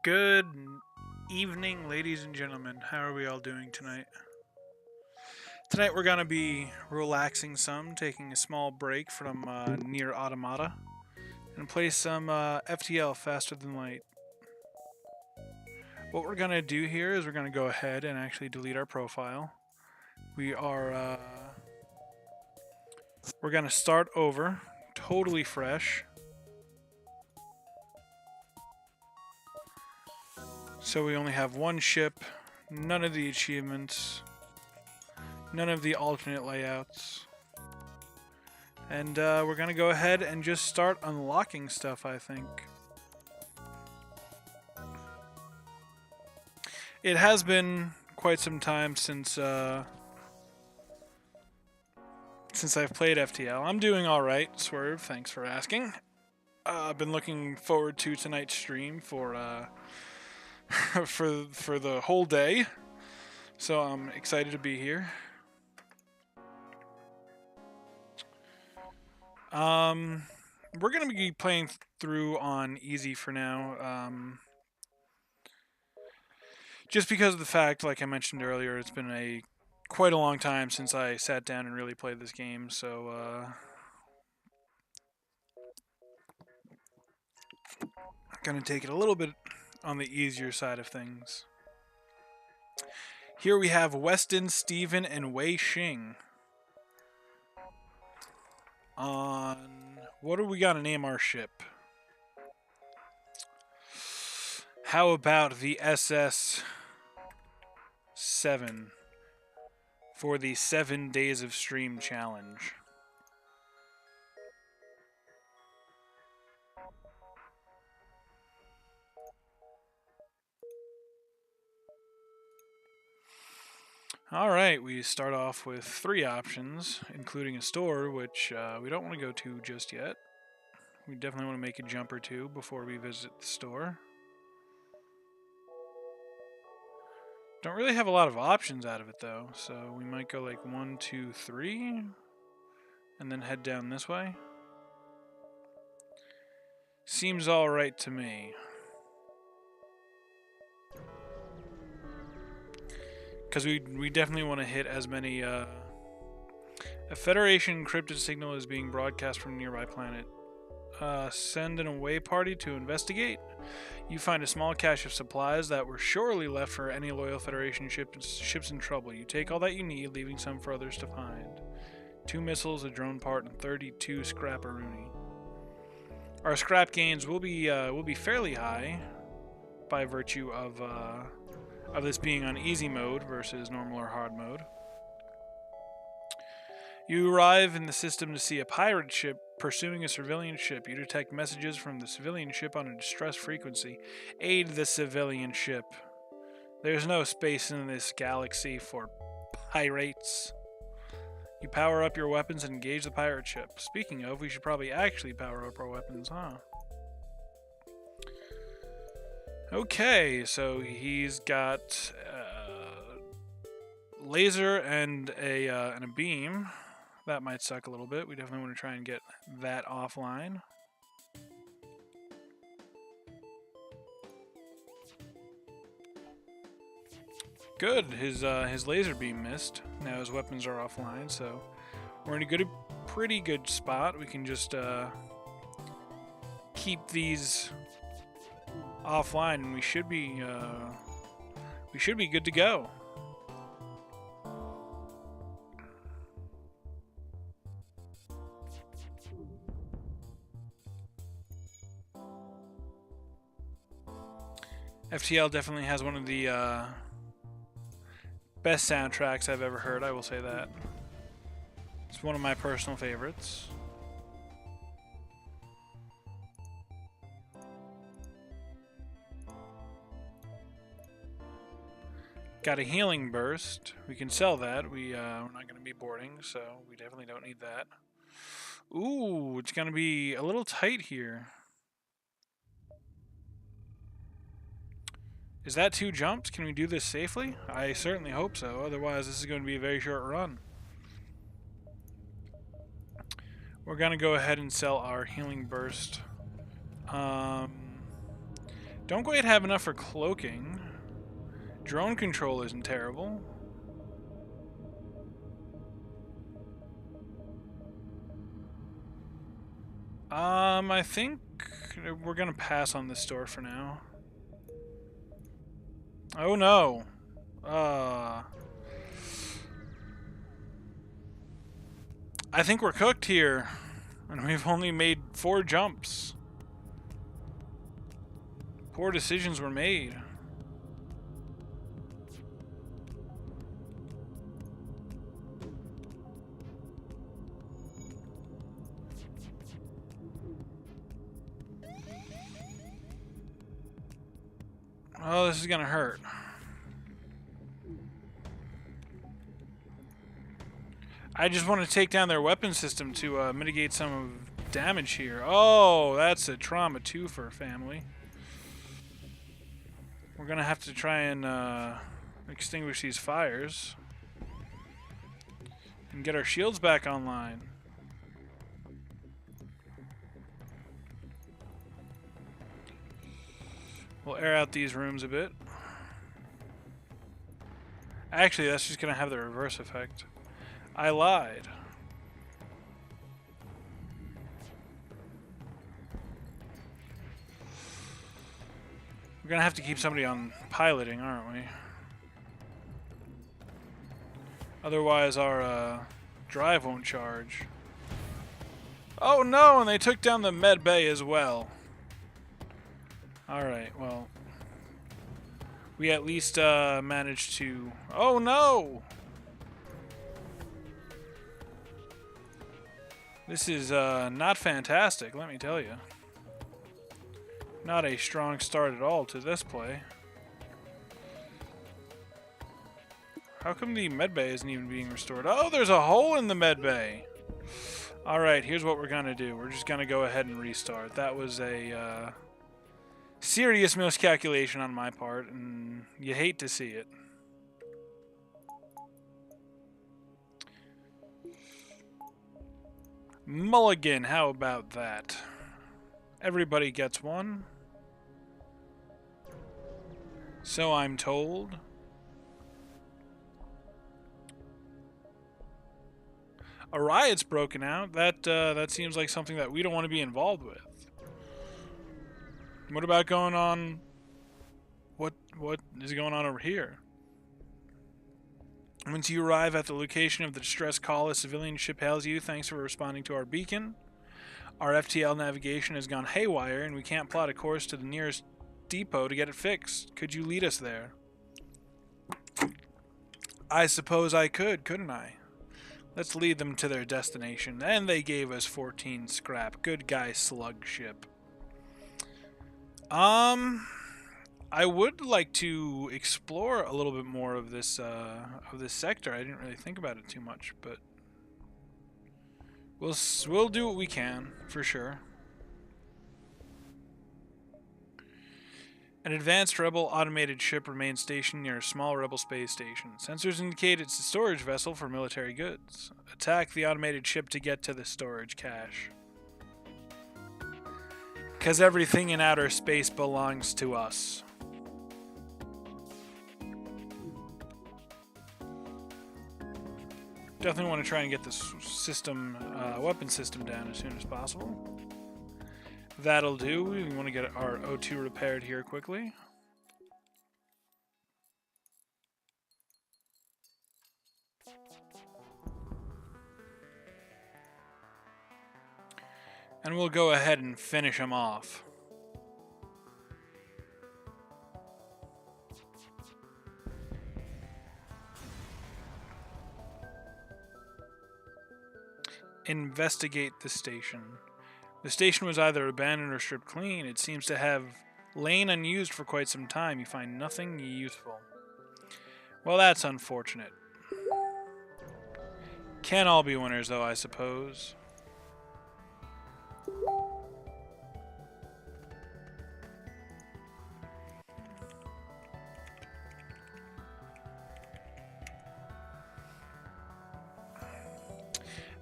Good evening, ladies and gentlemen. How are we all doing tonight? Tonight we're going to be relaxing some, taking a small break from Near Automata, and play some FTL, Faster Than Light. What we're going to do here is we're going to go ahead and actually delete our profile. We're going to start over, totally fresh. So we only have one ship, none of the achievements, none of the alternate layouts. And we're going to go ahead and just start unlocking stuff, I think. It has been quite some time since I've played FTL. I'm doing alright, Swerve, thanks for asking. I've been looking forward to tonight's stream for for the whole day, so I'm excited to be here. We're gonna be playing through on easy for now, just because of the fact, like I mentioned earlier, it's been quite a long time since I sat down and really played this game, so gonna take it a little bit on the easier side of things. Here we have Weston, Steven, and Wei Xing. What are we gonna name our ship? How about the SS7 for the 7 Days of Stream challenge? Alright, we start off with 3 options, including a store, which we don't want to go to just yet. We definitely want to make a jump or two before we visit the store. Don't really have a lot of options out of it, though, so we might go like 1, 2, 3, and then head down this way. Seems alright to me. Because we definitely want to hit as many... A Federation encrypted signal is being broadcast from a nearby planet. Send an away party to investigate. You find a small cache of supplies that were surely left for any loyal Federation ships in trouble. You take all that you need, leaving some for others to find. 2 missiles, a drone part, and 32 scrapperoonie. Our scrap gains will be fairly high by virtue of this being on easy mode versus normal or hard mode. You arrive in the system to see a pirate ship pursuing a civilian ship. You detect messages from the civilian ship on a distress frequency. Aid the civilian ship. There's no space in this galaxy for pirates. You power up your weapons and engage the pirate ship. Speaking of, we should probably actually power up our weapons, huh? Okay, so he's got laser and a beam. That might suck a little bit. We definitely want to try and get that offline. Good. His laser beam missed. Now his weapons are offline, so we're in a pretty good spot. We can just keep these offline, and we should be good to go. FTL definitely has one of the best soundtracks I've ever heard, I will say that. It's one of my personal favorites. Got a healing burst. We can sell that. We're not going to be boarding, so we definitely don't need that. Ooh, it's going to be a little tight here. Is that 2 jumps? Can we do this safely? I certainly hope so. Otherwise, this is going to be a very short run. We're going to go ahead and sell our healing burst. Don't quite have enough for cloaking. Drone control isn't terrible. I think we're gonna pass on this store for now. Oh no. I think we're cooked here, and we've only made 4 jumps. Poor decisions were made. Oh, this is gonna hurt. I just want to take down their weapon system to mitigate some of damage here. Oh, that's a trauma 2 for a family. We're gonna have to try and extinguish these fires and get our shields back online. We'll air out these rooms a bit. Actually, that's just gonna have the reverse effect. I lied. We're gonna have to keep somebody on piloting, aren't we? Otherwise our drive won't charge. Oh no, and they took down the med bay as well. Alright, well. We at least managed to... Oh no! This is not fantastic, let me tell you. Not a strong start at all to this play. How come the medbay isn't even being restored? Oh, there's a hole in the medbay! Alright, here's what we're gonna do. We're just gonna go ahead and restart. That was a serious miscalculation on my part, and you hate to see it. Mulligan, how about that? Everybody gets one. So I'm told. A riot's broken out. That seems like something that we don't want to be involved with. What about going on? What is going on over here? Once you arrive at the location of the distress call, a civilian ship hails you. Thanks for responding to our beacon. Our FTL navigation has gone haywire, and we can't plot a course to the nearest depot to get it fixed. Could you lead us there? I suppose I could, couldn't I? Let's lead them to their destination. And they gave us 14 scrap. Good guy, slug ship. I would like to explore a little bit more of this sector. I didn't really think about it too much, but we'll do what we can for sure. An advanced rebel automated ship remains stationed near a small rebel space station. Sensors indicate it's a storage vessel for military goods. Attack the automated ship to get to the storage cache. Because everything in outer space belongs to us. Definitely want to try and get this system, weapon system down as soon as possible. That'll do. We want to get our O2 repaired here quickly. And we'll go ahead and finish him off. Investigate the station. The station was either abandoned or stripped clean. It seems to have lain unused for quite some time. You find nothing useful. Well, that's unfortunate. Can't all be winners, though, I suppose.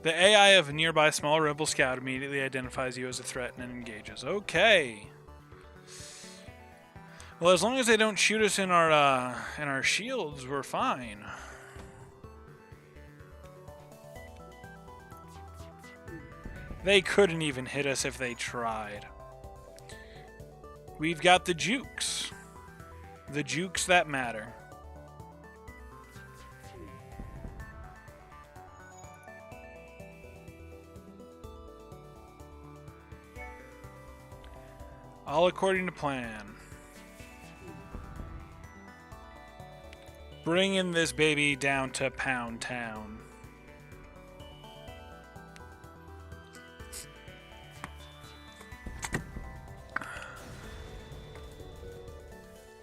The AI of a nearby small rebel scout immediately identifies you as a threat and engages. Okay. Well, as long as they don't shoot us in our shields, we're fine. They couldn't even hit us if they tried. We've got the jukes. The jukes that matter. All according to plan. Bringing this baby down to Pound Town.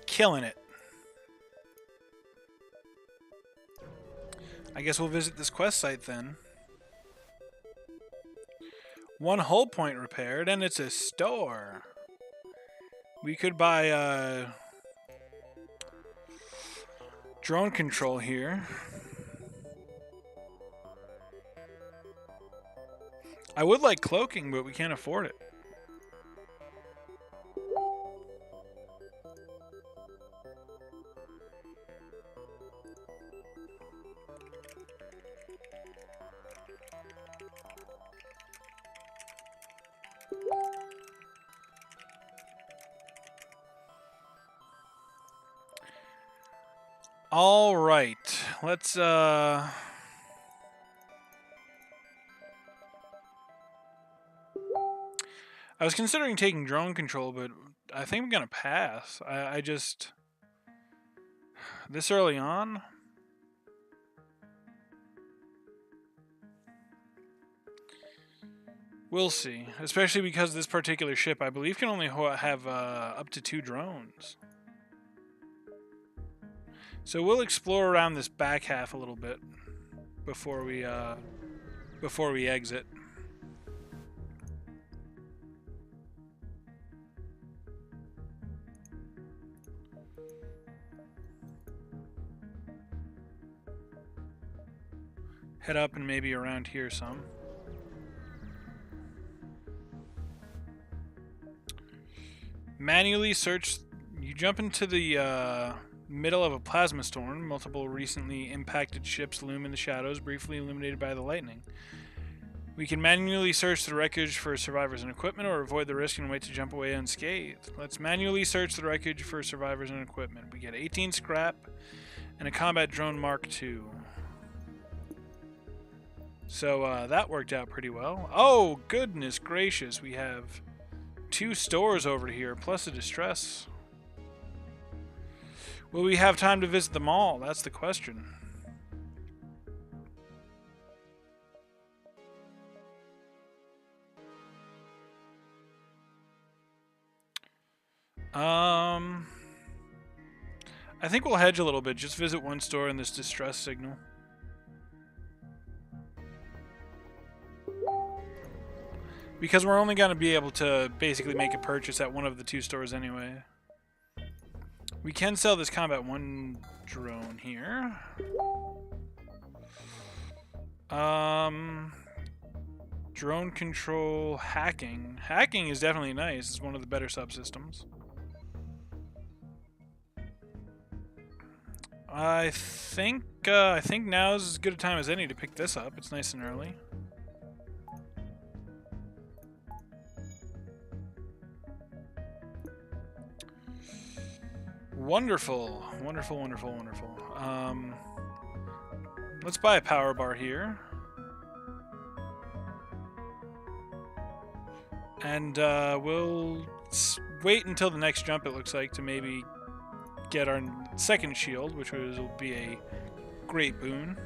Killing it. I guess we'll visit this quest site then. 1 hull point repaired, and it's a store. We could buy drone control here. I would like cloaking, but we can't afford it. All right, let's I was considering taking drone control, but I think I'm gonna pass. I just this early on. We'll see, especially because this particular ship, I believe, can only have up to 2 drones. So we'll explore around this back half a little bit before we exit. Head up and maybe around here some. Manually search. You jump into the middle of a plasma storm. Multiple recently impacted ships loom in the shadows, briefly illuminated by the lightning. We can manually search the wreckage for survivors and equipment, or avoid the risk and wait to jump away unscathed. Let's manually search the wreckage for survivors and equipment. We get 18 scrap and a combat drone Mark II. So that worked out pretty well. Oh, goodness gracious. We have 2 stores over here, plus a distress. Will we have time to visit them all? That's the question. I think we'll hedge a little bit. Just visit 1 store in this distress signal. Because we're only going to be able to basically make a purchase at one of the 2 stores anyway. We can sell this Combat 1 drone here. Drone control hacking. Hacking is definitely nice. It's one of the better subsystems. I think now is as good a time as any to pick this up. It's nice and early. Wonderful, wonderful, wonderful, wonderful. Let's buy a power bar here. And we'll wait until the next jump, it looks like, to maybe get our second shield, which will be a great boon.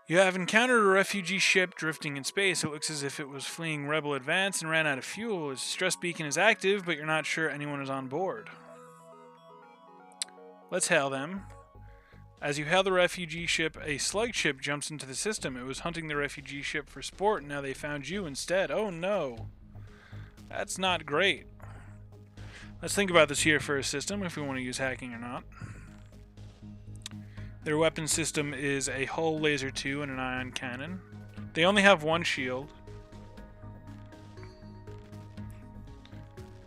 You have encountered a refugee ship drifting in space. It looks as if it was fleeing Rebel Advance and ran out of fuel. Its stress beacon is active, but you're not sure anyone is on board. Let's hail them. As you hail the refugee ship, a slug ship jumps into the system. It was hunting the refugee ship for sport, and now they found you instead. Oh no. That's not great. Let's think about this here for a system, if we want to use hacking or not. Their weapon system is a hull laser 2 and an ion cannon. They only have one shield.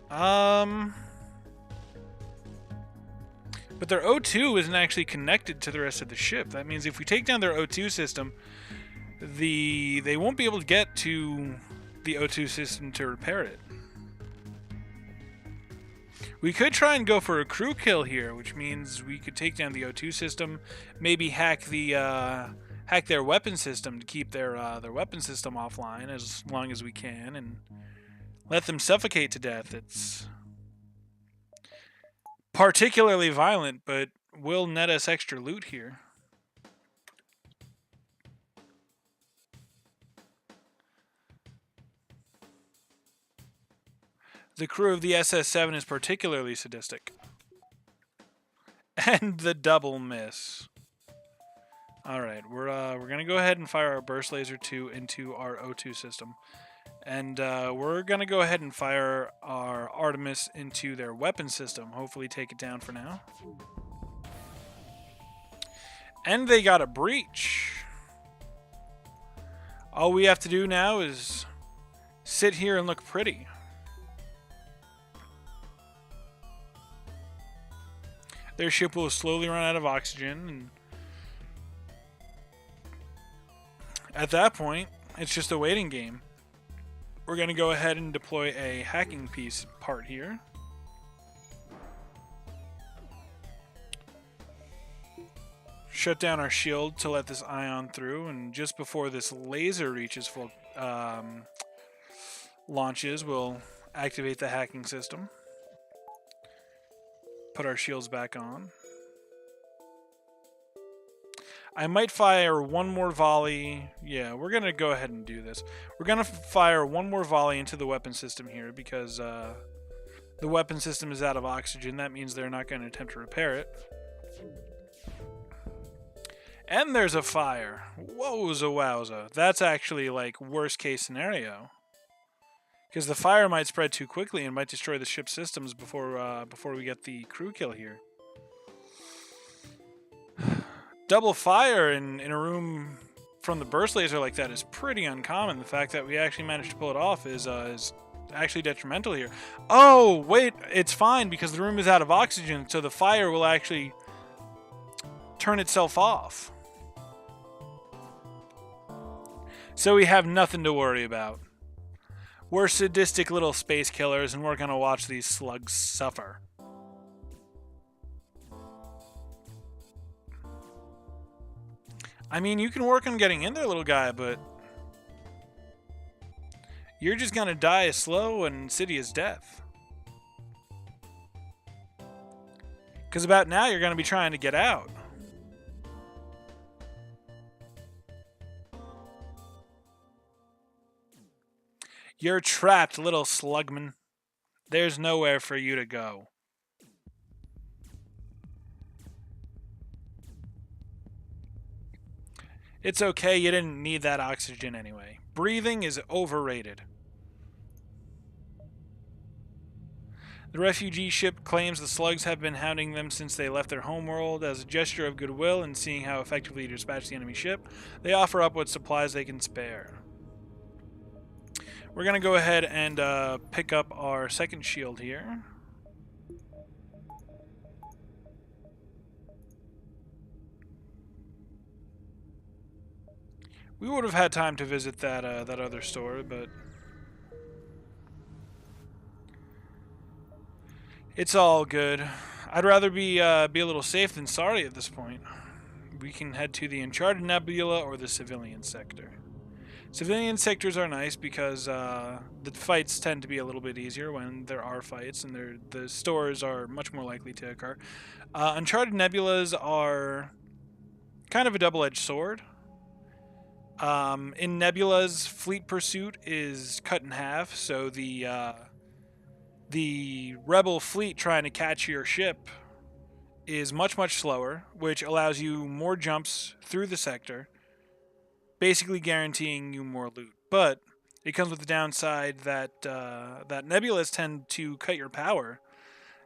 But their O2 isn't actually connected to the rest of the ship. That means if we take down their O2 system, they won't be able to get to the O2 system to repair it. We could try and go for a crew kill here, which means we could take down the O2 system, maybe hack their weapon system to keep their weapon system offline as long as we can, and let them suffocate to death. It's particularly violent, but will net us extra loot here. The crew of the SS-7 is particularly sadistic. And the double miss. Alright, we're gonna go ahead and fire our burst laser 2 into our O2 system. And we're gonna go ahead and fire our Artemis into their weapon system. Hopefully take it down for now. And they got a breach. All we have to do now is sit here and look pretty. Their ship will slowly run out of oxygen, and at that point, it's just a waiting game. We're going to go ahead and deploy a hacking piece part here. Shut down our shield to let this ion through, and just before this laser reaches full launches, we'll activate the hacking system. Put our shields back on. I might fire one more volley. Yeah, we're going to go ahead and do this. We're going to fire one more volley into the weapon system here because the weapon system is out of oxygen. That means they're not going to attempt to repair it. And there's a fire. Wowza wowza. That's actually like worst case scenario. Because the fire might spread too quickly and might destroy the ship's systems before we get the crew kill here. Double fire in a room from the burst laser like that is pretty uncommon. The fact that we actually managed to pull it off is actually detrimental here. Oh, wait, it's fine because the room is out of oxygen, so the fire will actually turn itself off. So we have nothing to worry about. We're sadistic little space killers, and we're going to watch these slugs suffer. I mean, you can work on getting in there, little guy, but you're just going to die a slow and insidious death. Because about now, you're going to be trying to get out. You're trapped, little slugman. There's nowhere for you to go. It's okay, you didn't need that oxygen anyway. Breathing is overrated. The refugee ship claims the slugs have been hounding them since they left their homeworld. As a gesture of goodwill and seeing how effectively you dispatch the enemy ship, they offer up what supplies they can spare. We're going to go ahead and pick up our second shield here. We would have had time to visit that other store, but it's all good. I'd rather be a little safe than sorry at this point. We can head to the Uncharted Nebula or the civilian sector. Civilian sectors are nice because the fights tend to be a little bit easier when there are fights, and the stores are much more likely to occur. Uncharted Nebulas are kind of a double-edged sword. In Nebulas, fleet pursuit is cut in half, so the rebel fleet trying to catch your ship is much, much slower, which allows you more jumps through the sector, basically guaranteeing you more loot. But it comes with the downside that that nebulas tend to cut your power.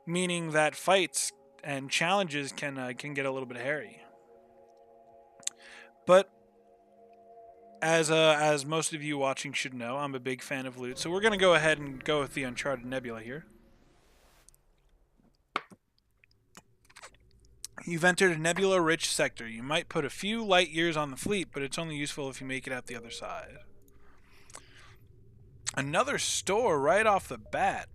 meaning that fights and challenges can get a little bit hairy. But as most of you watching should know, I'm a big fan of loot, so we're going to go ahead and go with the Uncharted Nebula here. You've entered a nebula-rich sector. You might put a few light years on the fleet, but it's only useful if you make it out the other side. Another store right off the bat.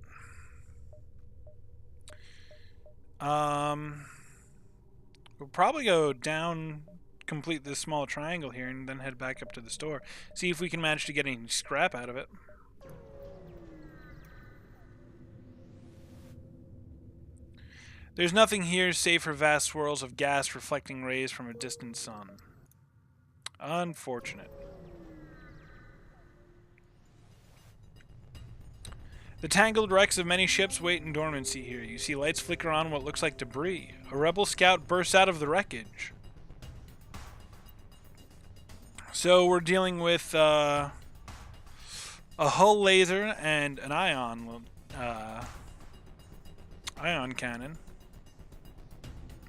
We'll probably go down, complete this small triangle here, and then head back up to the store. See if we can manage to get any scrap out of it. There's nothing here save for vast swirls of gas reflecting rays from a distant sun. Unfortunate. The tangled wrecks of many ships wait in dormancy here. You see lights flicker on what looks like debris. A rebel scout bursts out of the wreckage. So we're dealing with a hull laser and an ion cannon.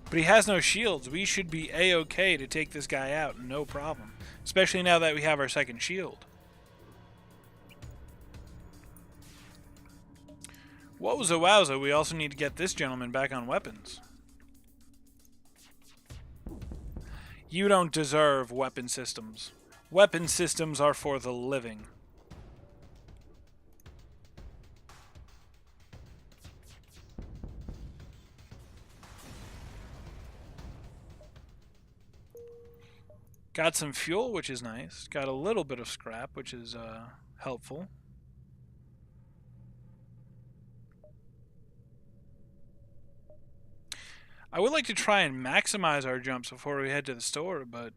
But he has no shields. We should be A-okay to take this guy out, no problem. Especially now that we have our second shield. Wowza wowza, we also need to get this gentleman back on weapons. You don't deserve weapon systems. Weapon systems are for the living. Got some fuel, which is nice. Got a little bit of scrap, which is helpful. I would like to try and maximize our jumps before we head to the store, but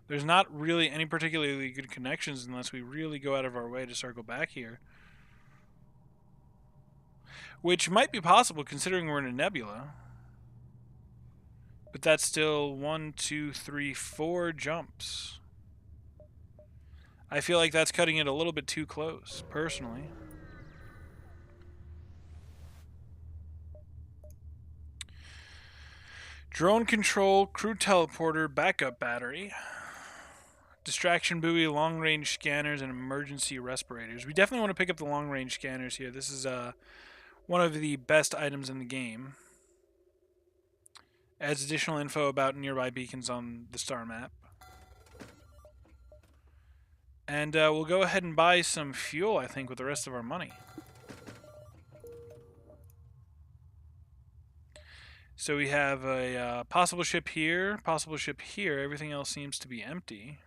there's not really any particularly good connections unless we really go out of our way to circle back here. Which might be possible considering we're in a nebula. But that's still 1, 2, 3, 4 jumps. I feel like that's cutting it a little bit too close, personally. Drone control, crew teleporter, backup battery, distraction buoy, long-range scanners, and emergency respirators. We definitely want to pick up the long-range scanners here. This is one of the best items in the game. Adds additional info about nearby beacons on the star map. And we'll go ahead and buy some fuel, I think, with the rest of our money. So we have a possible ship here, possible ship here. Everything else seems to be empty.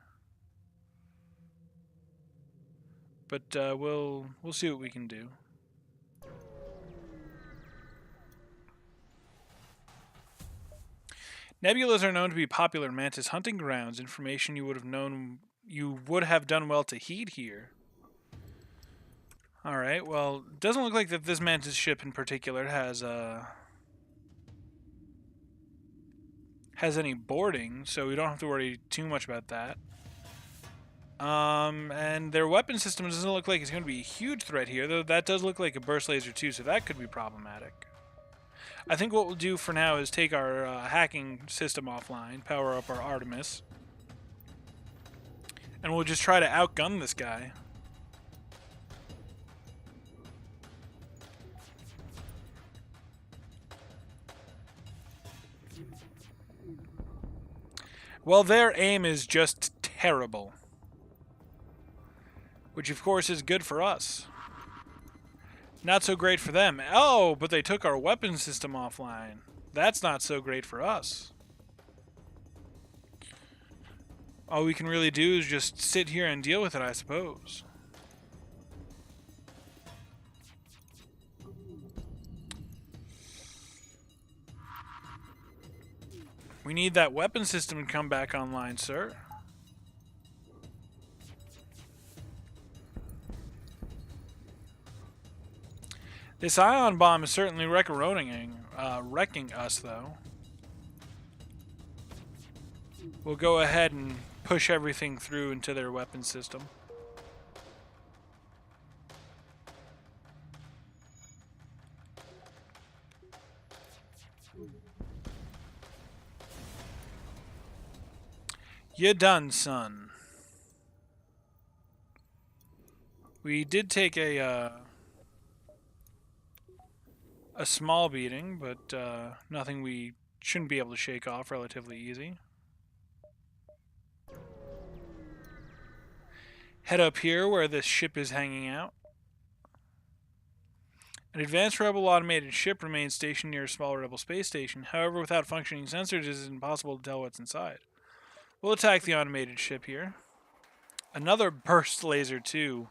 But we'll see what we can do. Nebulas are known to be popular mantis hunting grounds. Information you would have done well to heed here. All right. Well, it doesn't look like that this mantis ship in particular has any boarding, so we don't have to worry too much about that. And their weapon system doesn't look like it's going to be a huge threat here, though that does look like a burst laser too, so that could be problematic. I think what we'll do for now is take our hacking system offline, power up our Artemis, and we'll just try to outgun this guy. Well, their aim is just terrible. Which, of course, is good for us. Not so great for them. Oh, but they took our weapon system offline. That's not so great for us. All we can really do is just sit here and deal with it, I suppose. We need that weapon system to come back online, sir. This ion bomb is certainly wrecking us, though. We'll go ahead and push everything through into their weapon system. You done, son. We did take a small beating, but nothing we shouldn't be able to shake off relatively easy. Head up here where this ship is hanging out. An advanced Rebel automated ship remains stationed near a small Rebel space station. However, without functioning sensors, it is impossible to tell what's inside. We'll attack the automated ship here. Another burst laser too.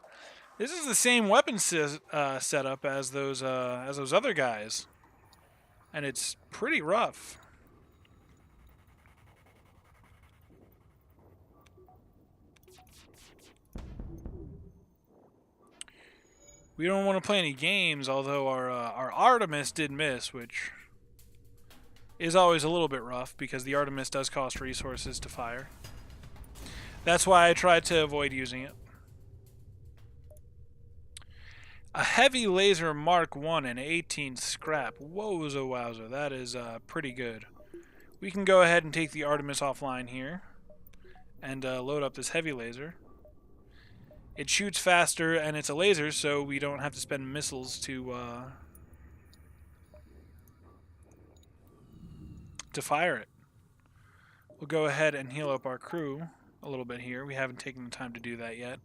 This is the same weapon setup as those other guys, and it's pretty rough. We don't want to play any games, although our Artemis did miss, which is always a little bit rough because the Artemis does cost resources to fire. That's why I tried to avoid using it. A heavy laser Mark 1 and 18 scrap. Wowza wowza, that is pretty good. We can go ahead and take the Artemis offline here and load up this heavy laser. It shoots faster and it's a laser, so we don't have to spend missiles to fire it. We'll go ahead and heal up our crew a little bit here. We haven't taken the time to do that yet.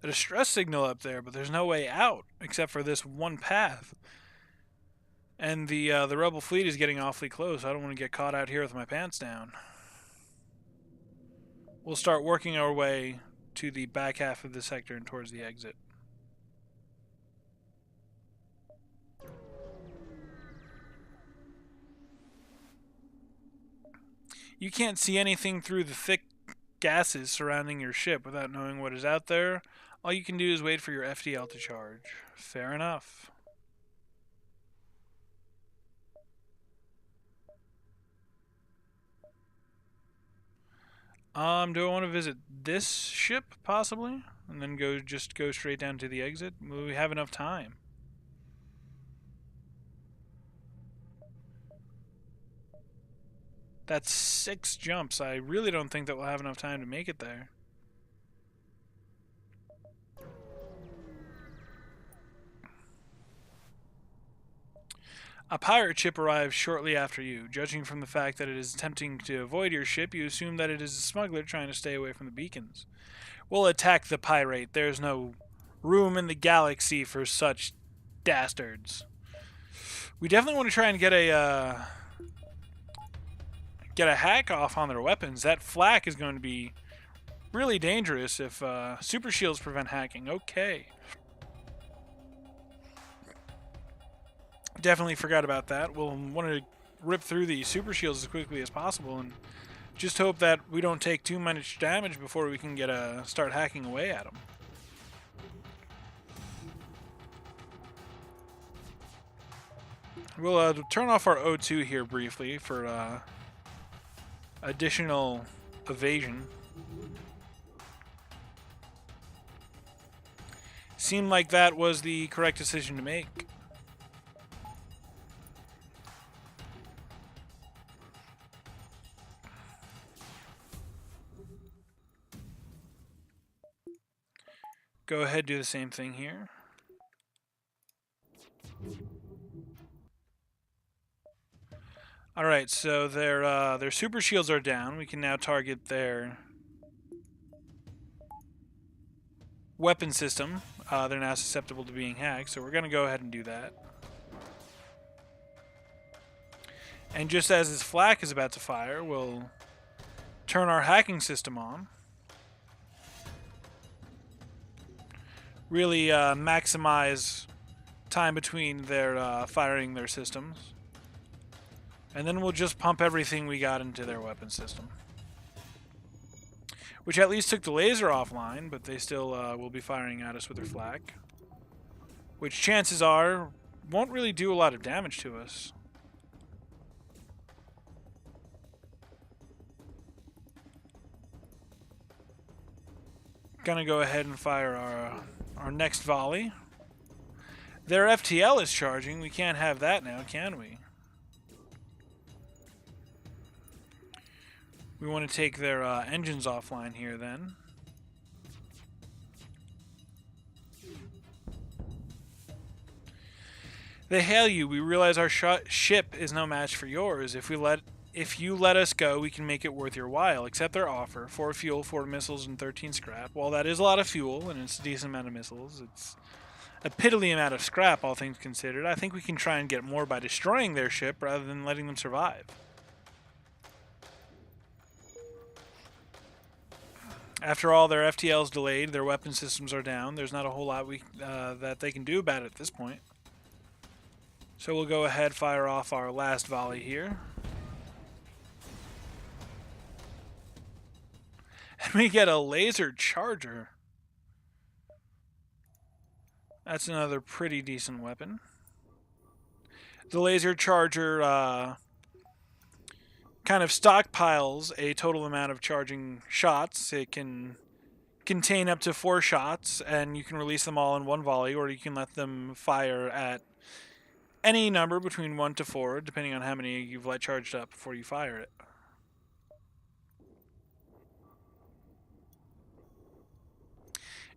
A distress signal up there, but there's no way out except for this one path. And the Rebel fleet is getting awfully close. I don't want to get caught out here with my pants down. We'll start working our way to the back half of the sector and towards the exit. You can't see anything through the thick gases surrounding your ship without knowing what is out there. All you can do is wait for your FTL to charge. Fair enough. Do I want to visit this ship, possibly? And then just go straight down to the exit? Will we have enough time? That's 6 jumps. I really don't think that we'll have enough time to make it there. A pirate ship arrives shortly after you. Judging from the fact that it is attempting to avoid your ship, you assume that it is a smuggler trying to stay away from the beacons. We'll attack the pirate. There's no room in the galaxy for such dastards. We definitely want to try and get a hack off on their weapons. That flak is going to be really dangerous if super shields prevent hacking. Okay. Definitely forgot about that. We'll want to rip through the super shields as quickly as possible and just hope that we don't take too much damage before we can start hacking away at them. We'll turn off our O2 here briefly for additional evasion. Seemed like that was the correct decision to make. Go ahead, do the same thing here. Alright, so their super shields are down. We can now target their weapon system. They're now susceptible to being hacked, so we're going to go ahead and do that. And just as his flak is about to fire, we'll turn our hacking system on. Really maximize time between their firing their systems. And then we'll just pump everything we got into their weapon system. Which at least took the laser offline, but they still will be firing at us with their flak. Which chances are won't really do a lot of damage to us. Gonna go ahead and fire our next volley. Their FTL is charging. We can't have that now, can we? We want to take their engines offline here then. They hail you. We realize our ship is no match for yours. If you let us go, we can make it worth your while. Accept their offer. 4 fuel, 4 missiles, and 13 scrap. While that is a lot of fuel, and it's a decent amount of missiles, it's a piddly amount of scrap, all things considered. I think we can try and get more by destroying their ship rather than letting them survive. After all, their FTL's delayed, their weapon systems are down. There's not a whole lot that they can do about it at this point. So we'll go ahead, fire off our last volley here. And we get a laser charger. That's another pretty decent weapon. The laser charger kind of stockpiles a total amount of charging shots. It can contain up to 4 shots, and you can release them all in one volley, or you can let them fire at any number between 1 to 4, depending on how many you've let charged up before you fire it.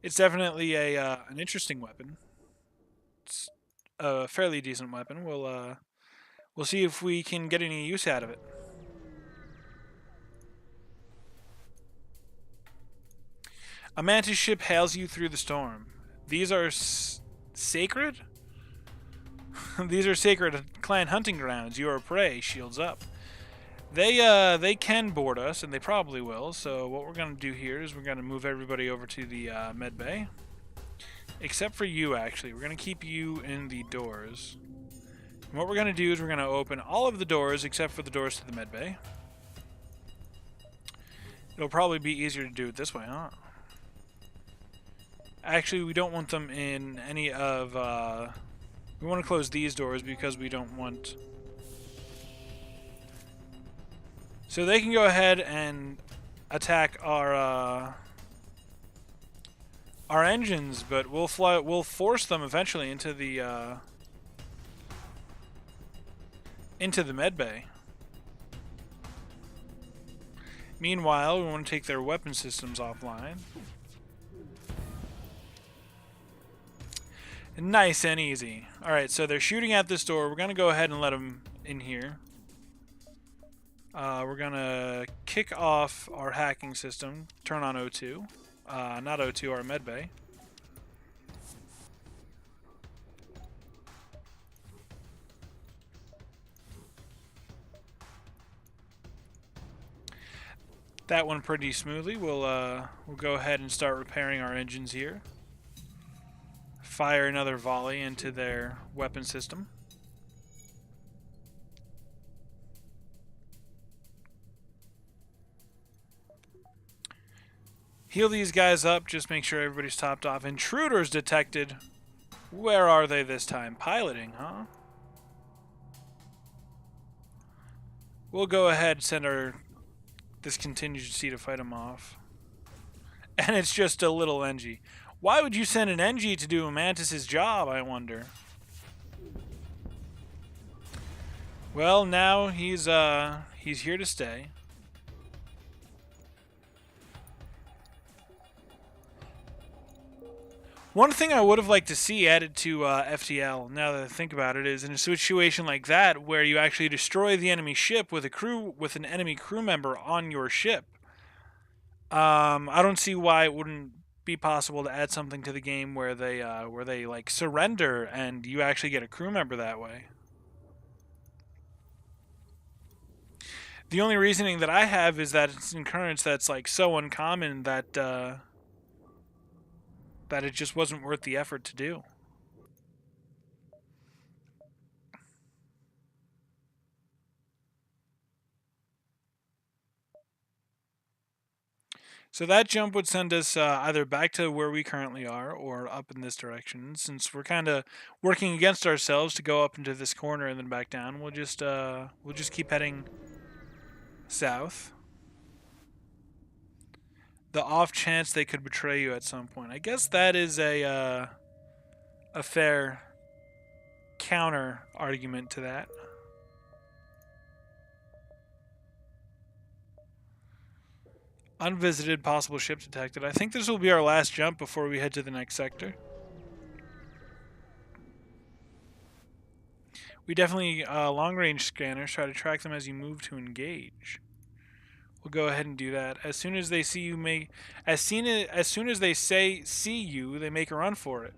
It's definitely an interesting weapon. It's a fairly decent weapon. We'll see if we can get any use out of it. A mantis ship hails you through the storm. These are sacred? These are sacred clan hunting grounds. You are prey. Shields up. They can board us, and they probably will. So what we're going to do here is we're going to move everybody over to the med bay. Except for you, actually. We're going to keep you in the doors. And what we're going to do is we're going to open all of the doors except for the doors to the med bay. It'll probably be easier to do it this way, huh? Actually, we don't want them in any of... we want to close these doors because we don't want... So they can go ahead and attack our engines, but we'll force them eventually into the med bay. Meanwhile, we want to take their weapon systems offline. Nice and easy. Alright, so they're shooting at this door. We're going to go ahead and let them in here. We're going to kick off our hacking system. Turn on O2. Not O2, our medbay. That went pretty smoothly. We'll go ahead and start repairing our engines here. Fire another volley into their weapon system. Heal these guys up, just make sure everybody's topped off. Intruders detected. Where are they this time? Piloting, huh? We'll go ahead and send this contingency to fight them off. And it's just a little NG. Why would you send an NG to do a Mantis's job, I wonder? Well, now he's here to stay. One thing I would have liked to see added to FTL, now that I think about it, is in a situation like that where you actually destroy the enemy ship with an enemy crew member on your ship. I don't see why it wouldn't be possible to add something to the game where they like surrender and you actually get a crew member that way. The only reasoning that I have is that it's an occurrence that's like so uncommon that it just wasn't worth the effort to do. So that jump would send us either back to where we currently are or up in this direction. Since we're kind of working against ourselves to go up into this corner and then back down, we'll just keep heading south. The off chance they could betray you at some point. I guess that is a fair counter argument to that. Unvisited, possible ship detected. I think this will be our last jump before we head to the next sector. We definitely long-range scanners try to track them as you move to engage. We'll go ahead and do that. As soon as they see you as soon as they see you, they make a run for it.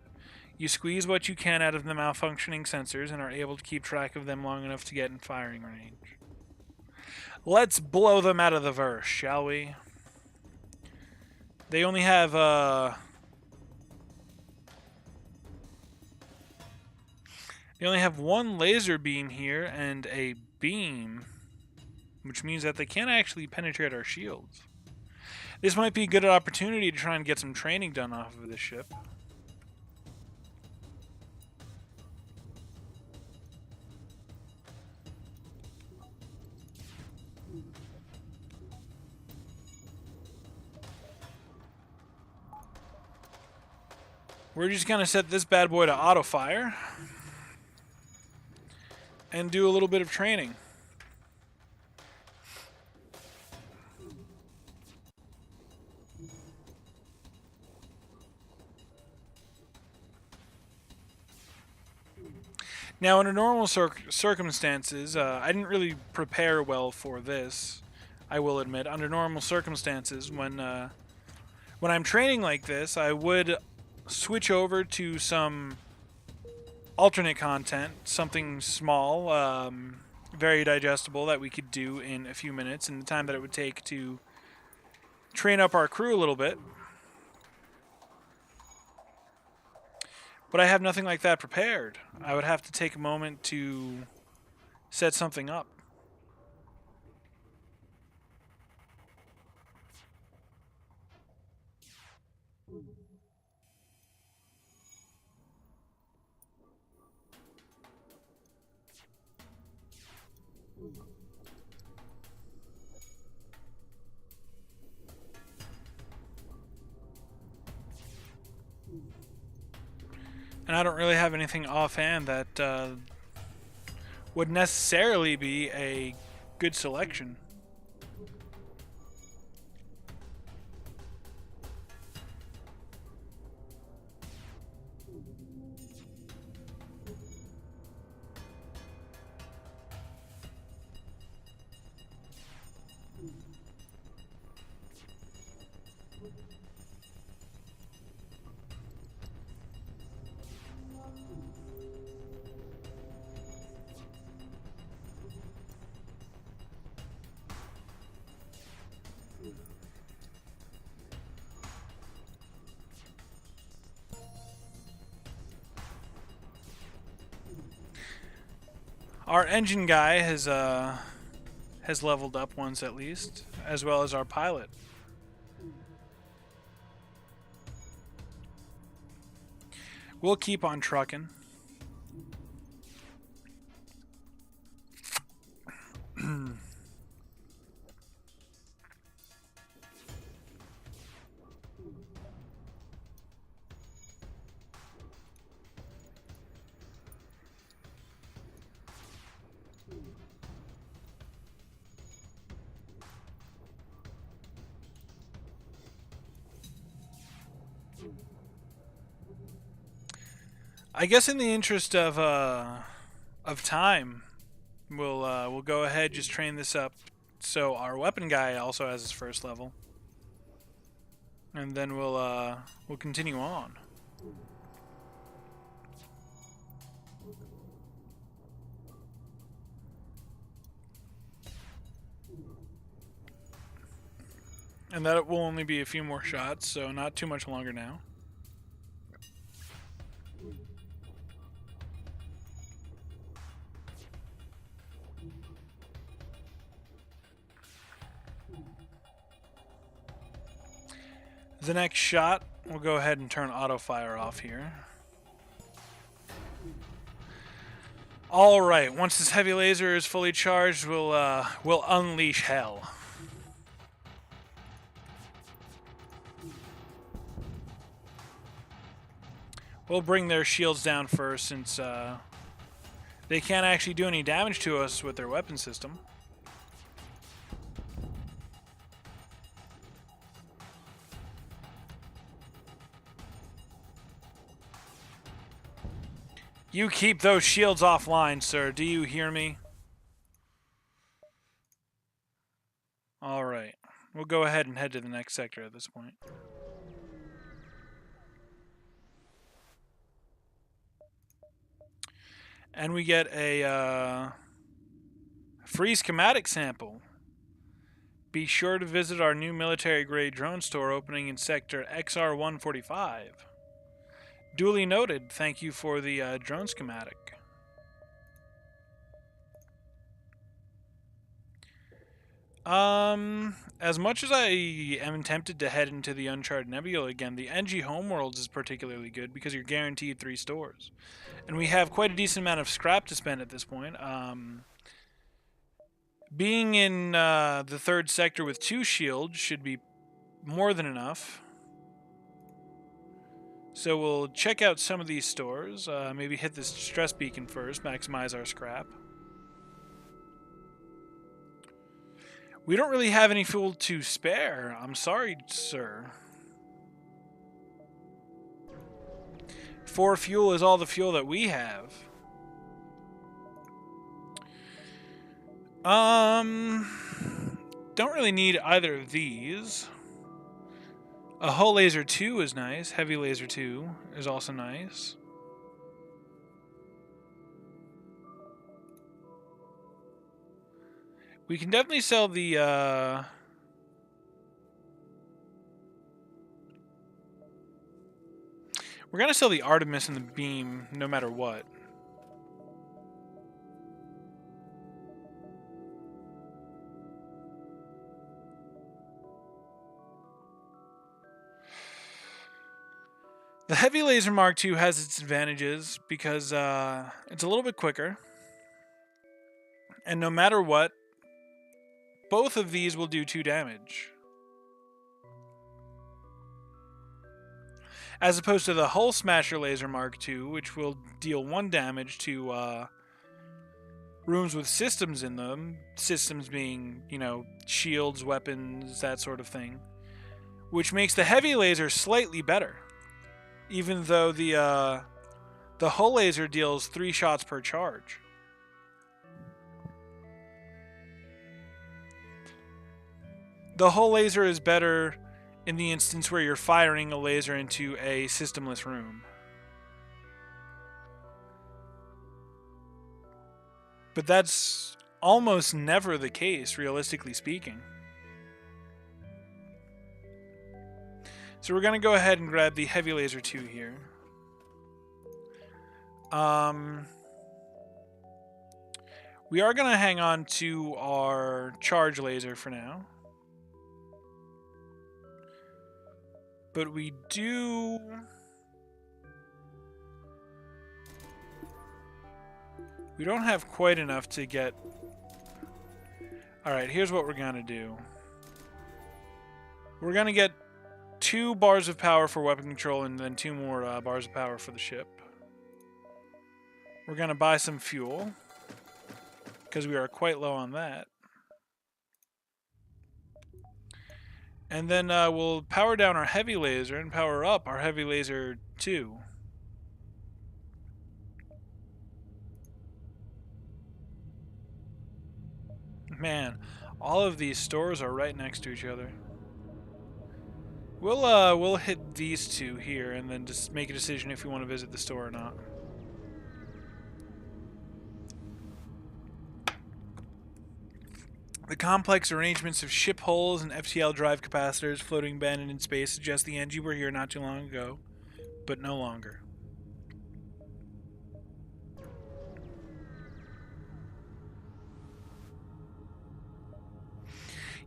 You squeeze what you can out of the malfunctioning sensors and are able to keep track of them long enough to get in firing range. Let's blow them out of the verse, shall we? They only have one laser beam here and a beam, which means that they can't actually penetrate our shields. This might be a good opportunity to try and get some training done off of this ship. We're just going to set this bad boy to auto fire and do a little bit of training. Now, under normal circumstances, I didn't really prepare well for this, I will admit. Under normal circumstances, when I'm training like this, I would switch over to some alternate content, something small, very digestible that we could do in a few minutes in the time that it would take to train up our crew a little bit. But I have nothing like that prepared. I would have to take a moment to set something up. And I don't really have anything offhand that would necessarily be a good selection. Our engine guy has leveled up once at least, as well as our pilot. We'll keep on trucking. I guess in the interest of time, we'll go ahead, just train this up so our weapon guy also has his first level, and then we'll continue on. And that will only be a few more shots, so not too much longer now. The next shot, we'll go ahead and turn auto fire off here. All right, once this heavy laser is fully charged, we'll unleash hell. We'll bring their shields down first, since They can't actually do any damage to us with their weapon system. You keep those shields offline, sir. Do you hear me? Alright. We'll go ahead and head to the next sector at this point. And we get a free schematic sample. Be sure to visit our new military-grade drone store opening in Sector XR-145. Duly noted. Thank you for the drone schematic. As much as I am tempted to head into the Uncharted Nebula again, the NG Homeworlds is particularly good because you're guaranteed 3 stores. And we have quite a decent amount of scrap to spend at this point. Being in the 3rd sector with 2 shields should be more than enough. So we'll check out some of these stores. Maybe hit this stress beacon first, maximize our scrap. We don't really have any fuel to spare. I'm sorry, sir. 4 fuel is all the fuel that we have. Don't really need either of these. A hull laser 2 is nice. Heavy laser 2 is also nice. We can definitely sell the we're gonna sell the Artemis and the beam no matter what. The Heavy Laser Mark II has its advantages because it's a little bit quicker. And no matter what, both of these will do 2 damage. As opposed to the Hull Smasher Laser Mark II, which will deal 1 damage to rooms with systems in them. Systems being, you know, shields, weapons, that sort of thing. Which makes the Heavy Laser slightly better. Even though the Hull Laser deals 3 shots per charge. The Hull Laser is better in the instance where you're firing a laser into a systemless room. But that's almost never the case, realistically speaking. So we're going to go ahead and grab the Heavy Laser 2 here. We are going to hang on to our Charge Laser for now. But we do... We don't have quite enough to get... Alright, here's what we're going to do. We're going to get 2 bars of power for weapon control and then 2 more bars of power for the ship. We're going to buy some fuel, because we are quite low on that. And then we'll power down our Heavy Laser and power up our Heavy Laser 2. Man, all of these stores are right next to each other. We'll hit these 2 here and then just make a decision if we want to visit the store or not. The complex arrangements of ship hulls and FTL drive capacitors floating abandoned in space suggest the NG were here not too long ago, but no longer.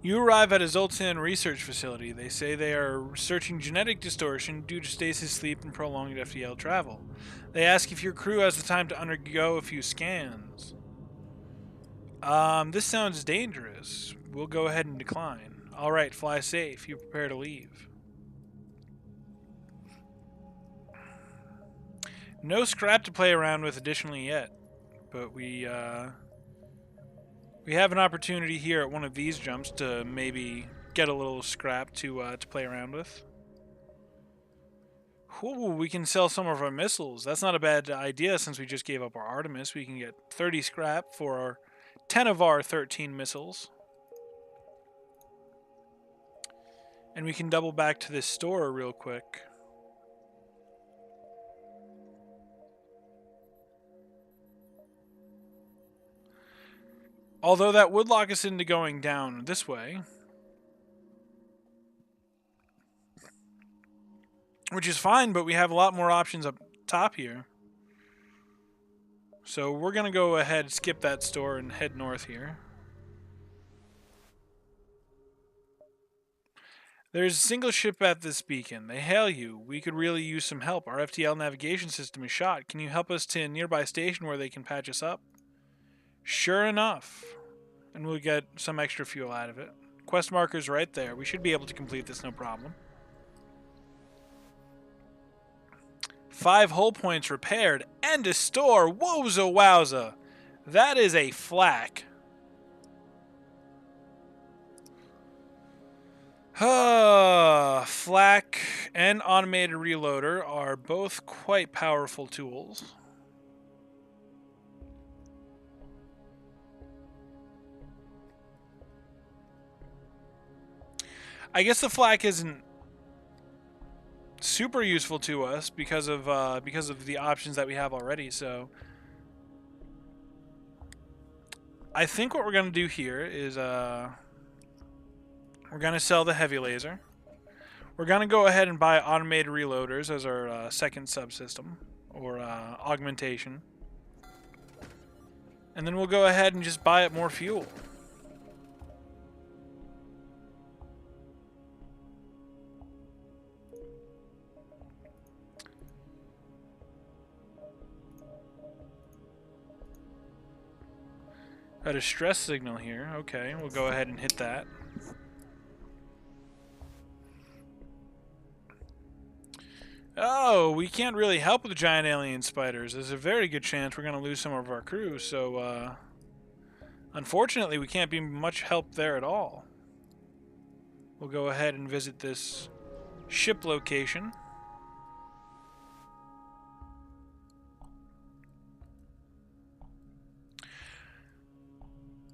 You arrive at a Zoltan research facility. They say they are researching genetic distortion due to stasis sleep and prolonged FTL travel. They ask if your crew has the time to undergo a few scans. This sounds dangerous. We'll go ahead and decline. Alright, fly safe. You prepare to leave. No scrap to play around with additionally yet. but we have an opportunity here at one of these jumps to maybe get a little scrap to play around with. Ooh, we can sell some of our missiles. That's not a bad idea since we just gave up our Artemis. We can get 30 scrap for 10 of our 13 missiles. And we can double back to this store real quick. Although that would lock us into going down this way. Which is fine, but we have a lot more options up top here. So we're going to go ahead, skip that store, and head north here. There's a single ship at this beacon. They hail you. We could really use some help. Our FTL navigation system is shot. Can you help us to a nearby station where they can patch us up? Sure enough. And we'll get some extra fuel out of it. Quest marker's right there. We should be able to complete this no problem. 5 hull points repaired and a store. Wowza wowza. That is a flak. Flak and automated reloader are both quite powerful tools. I guess the flak isn't super useful to us because of the options that we have already. So I think what we're gonna do here is we're gonna sell the heavy laser. We're gonna go ahead and buy automated reloaders as our second subsystem or augmentation, and then we'll go ahead and just buy up more fuel. Got a stress signal here. Okay, we'll go ahead and hit that. Oh, we can't really help with the giant alien spiders. There's a very good chance we're going to lose some of our crew, so unfortunately we can't be much help there at all. We'll go ahead and visit this ship location.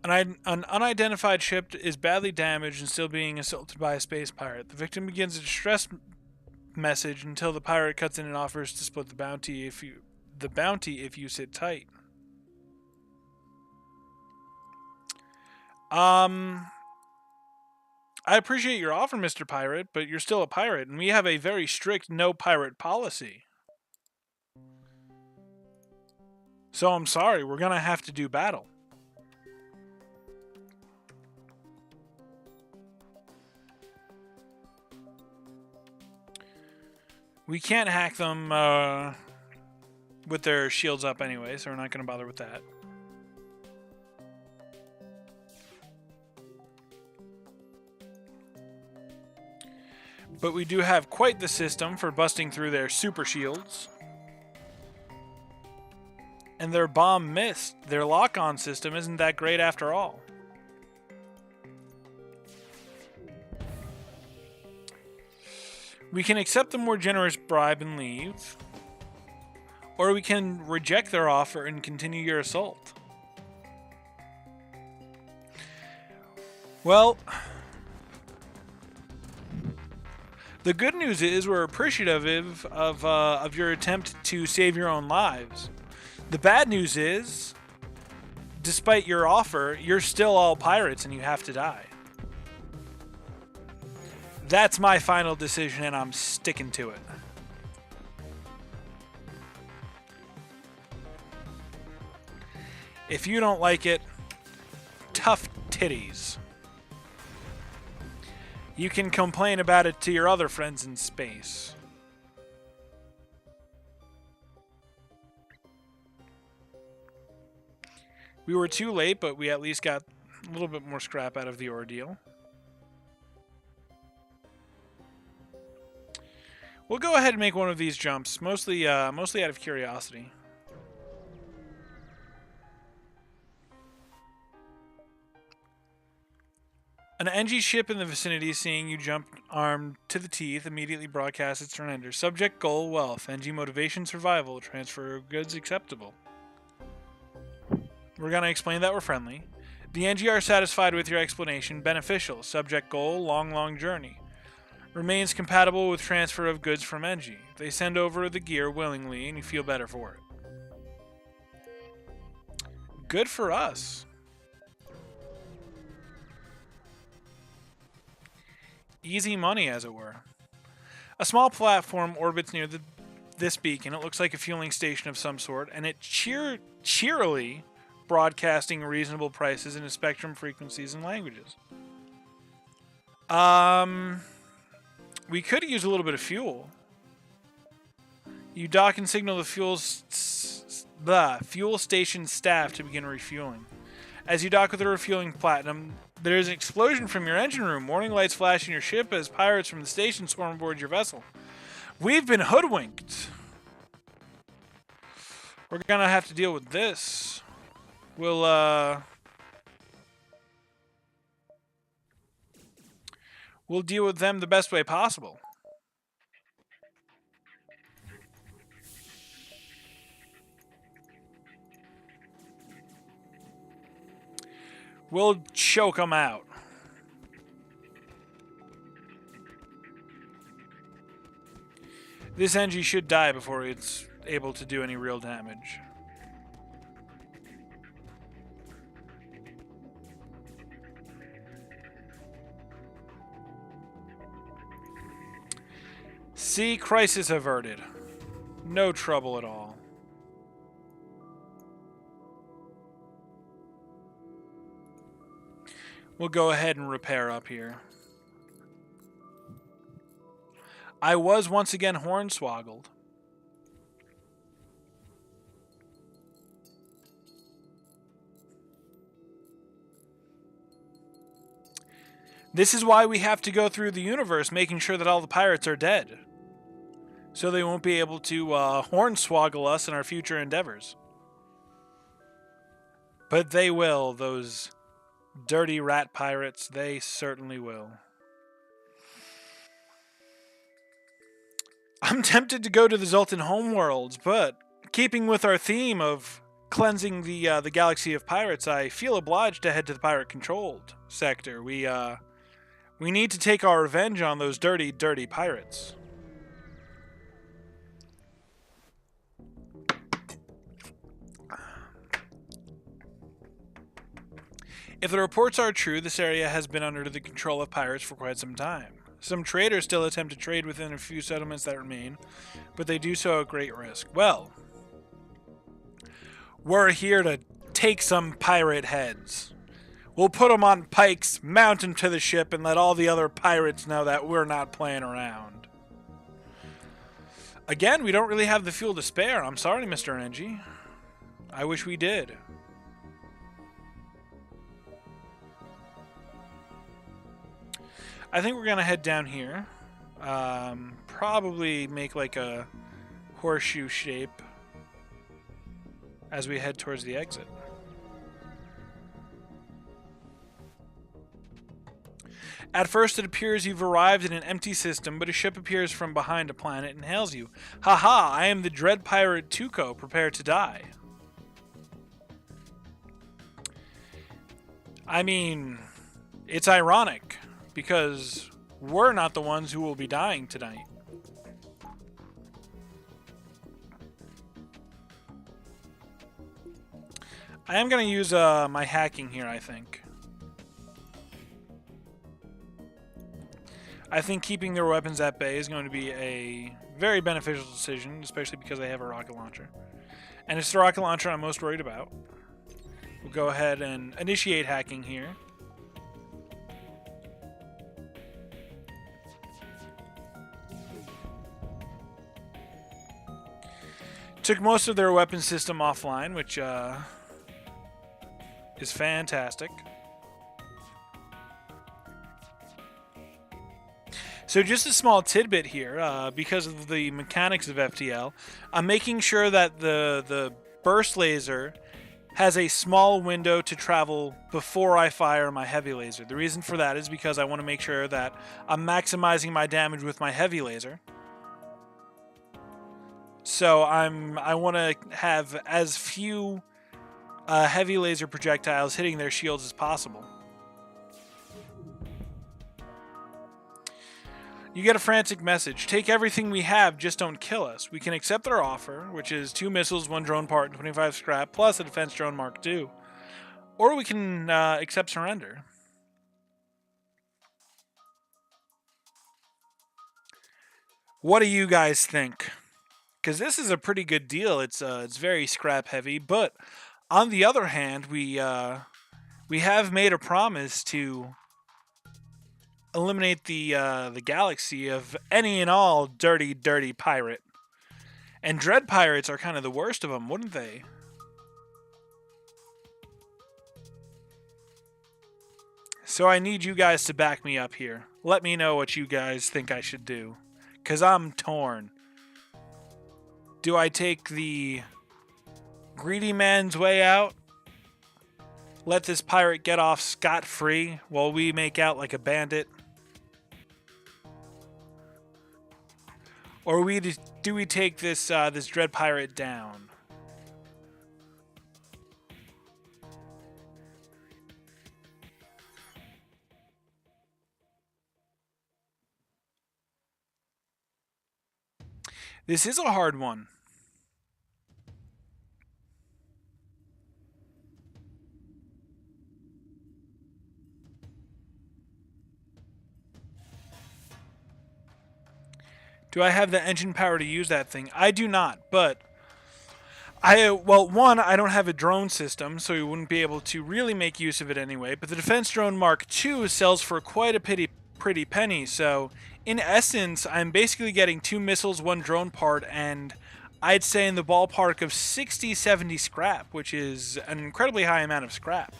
An unidentified ship is badly damaged and still being assaulted by a space pirate. The victim begins a distress message until the pirate cuts in and offers to split the bounty if you sit tight. I appreciate your offer, Mr. Pirate, but you're still a pirate, and we have a very strict no pirate policy. So I'm sorry, we're gonna have to do battle. We can't hack them with their shields up anyway, so we're not going to bother with that. But we do have quite the system for busting through their super shields. And their bomb missed. Their lock-on system isn't that great after all. We can accept the more generous bribe and leave, or we can reject their offer and continue your assault. Well, the good news is we're appreciative of your attempt to save your own lives. The bad news is, despite your offer, you're still all pirates and you have to die. That's my final decision, and I'm sticking to it. If you don't like it, tough titties. You can complain about it to your other friends in space. We were too late, but we at least got a little bit more scrap out of the ordeal. We'll go ahead and make one of these jumps, mostly out of curiosity. An NG ship in the vicinity, seeing you jump armed to the teeth, immediately broadcasts its surrender. Subject goal, wealth. NG motivation, survival. Transfer of goods, acceptable. We're going to explain that we're friendly. The NG are satisfied with your explanation. Beneficial. Subject goal, long journey. Remains compatible with transfer of goods from NG. They send over the gear willingly, and you feel better for it. Good for us. Easy money, as it were. A small platform orbits near this beacon. It looks like a fueling station of some sort, and it cheerily broadcasting reasonable prices in a spectrum, frequencies, and languages. We could use a little bit of fuel. You dock and signal the fuel station staff to begin refueling. As you dock with the refueling platinum, there is an explosion from your engine room. Warning lights flash in your ship as pirates from the station swarm aboard your vessel. We've been hoodwinked. We're gonna have to deal with this. We'll deal with them the best way possible. We'll choke them out. This NG should die before it's able to do any real damage. See, crisis averted. No trouble at all. We'll go ahead and repair up here. I was once again hornswoggled. This is why we have to go through the universe, making sure that all the pirates are dead. So they won't be able to hornswoggle us in our future endeavors. But they will, those dirty rat pirates. They certainly will. I'm tempted to go to the Zoltan homeworlds, but keeping with our theme of cleansing the galaxy of pirates, I feel obliged to head to the pirate-controlled sector. We need to take our revenge on those dirty, dirty pirates. If the reports are true, this area has been under the control of pirates for quite some time. Some traders still attempt to trade within a few settlements that remain, but they do so at great risk. Well, we're here to take some pirate heads. We'll put them on pikes, mount them to the ship, and let all the other pirates know that we're not playing around. Again, we don't really have the fuel to spare. I'm sorry, Mr. NG. I wish we did. I think we're going to head down here. Probably make like a horseshoe shape as we head towards the exit. At first, it appears you've arrived in an empty system, but a ship appears from behind a planet and hails you. Haha, I am the dread pirate Tuco. Prepare to die. I mean, it's ironic, because we're not the ones who will be dying tonight. I am going to use my hacking here, I think. I think keeping their weapons at bay is going to be a very beneficial decision, especially because they have a rocket launcher. And it's the rocket launcher I'm most worried about. We'll go ahead and initiate hacking here. Took most of their weapon system offline, which is fantastic. So just a small tidbit here, because of the mechanics of FTL, I'm making sure that the burst laser has a small window to travel before I fire my heavy laser. The reason for that is because I want to make sure that I'm maximizing my damage with my heavy laser. So I want to have as few heavy laser projectiles hitting their shields as possible. You get a frantic message. Take everything we have, just don't kill us. We can accept their offer, which is 2 missiles, 1 drone part, and 25 scrap, plus a defense drone Mark II. Or we can accept surrender. What do you guys think? Because this is a pretty good deal. It's very scrap heavy, but on the other hand, we have made a promise to eliminate the galaxy of any and all dirty pirate. And dread pirates are kind of the worst of them, wouldn't they? So I need you guys to back me up here. Let me know what you guys think I should do. Because I'm torn. Do I take the greedy man's way out? Let this pirate get off scot-free while we make out like a bandit? Or do we take this this dread pirate down? This is a hard one. Do I have the engine power to use that thing? I do not, but one, I don't have a drone system, so we wouldn't be able to really make use of it anyway, but the defense drone Mark II sells for quite a pretty penny, so in essence, I'm basically getting 2 missiles, 1 drone part, and I'd say in the ballpark of 60, 70 scrap, which is an incredibly high amount of scrap.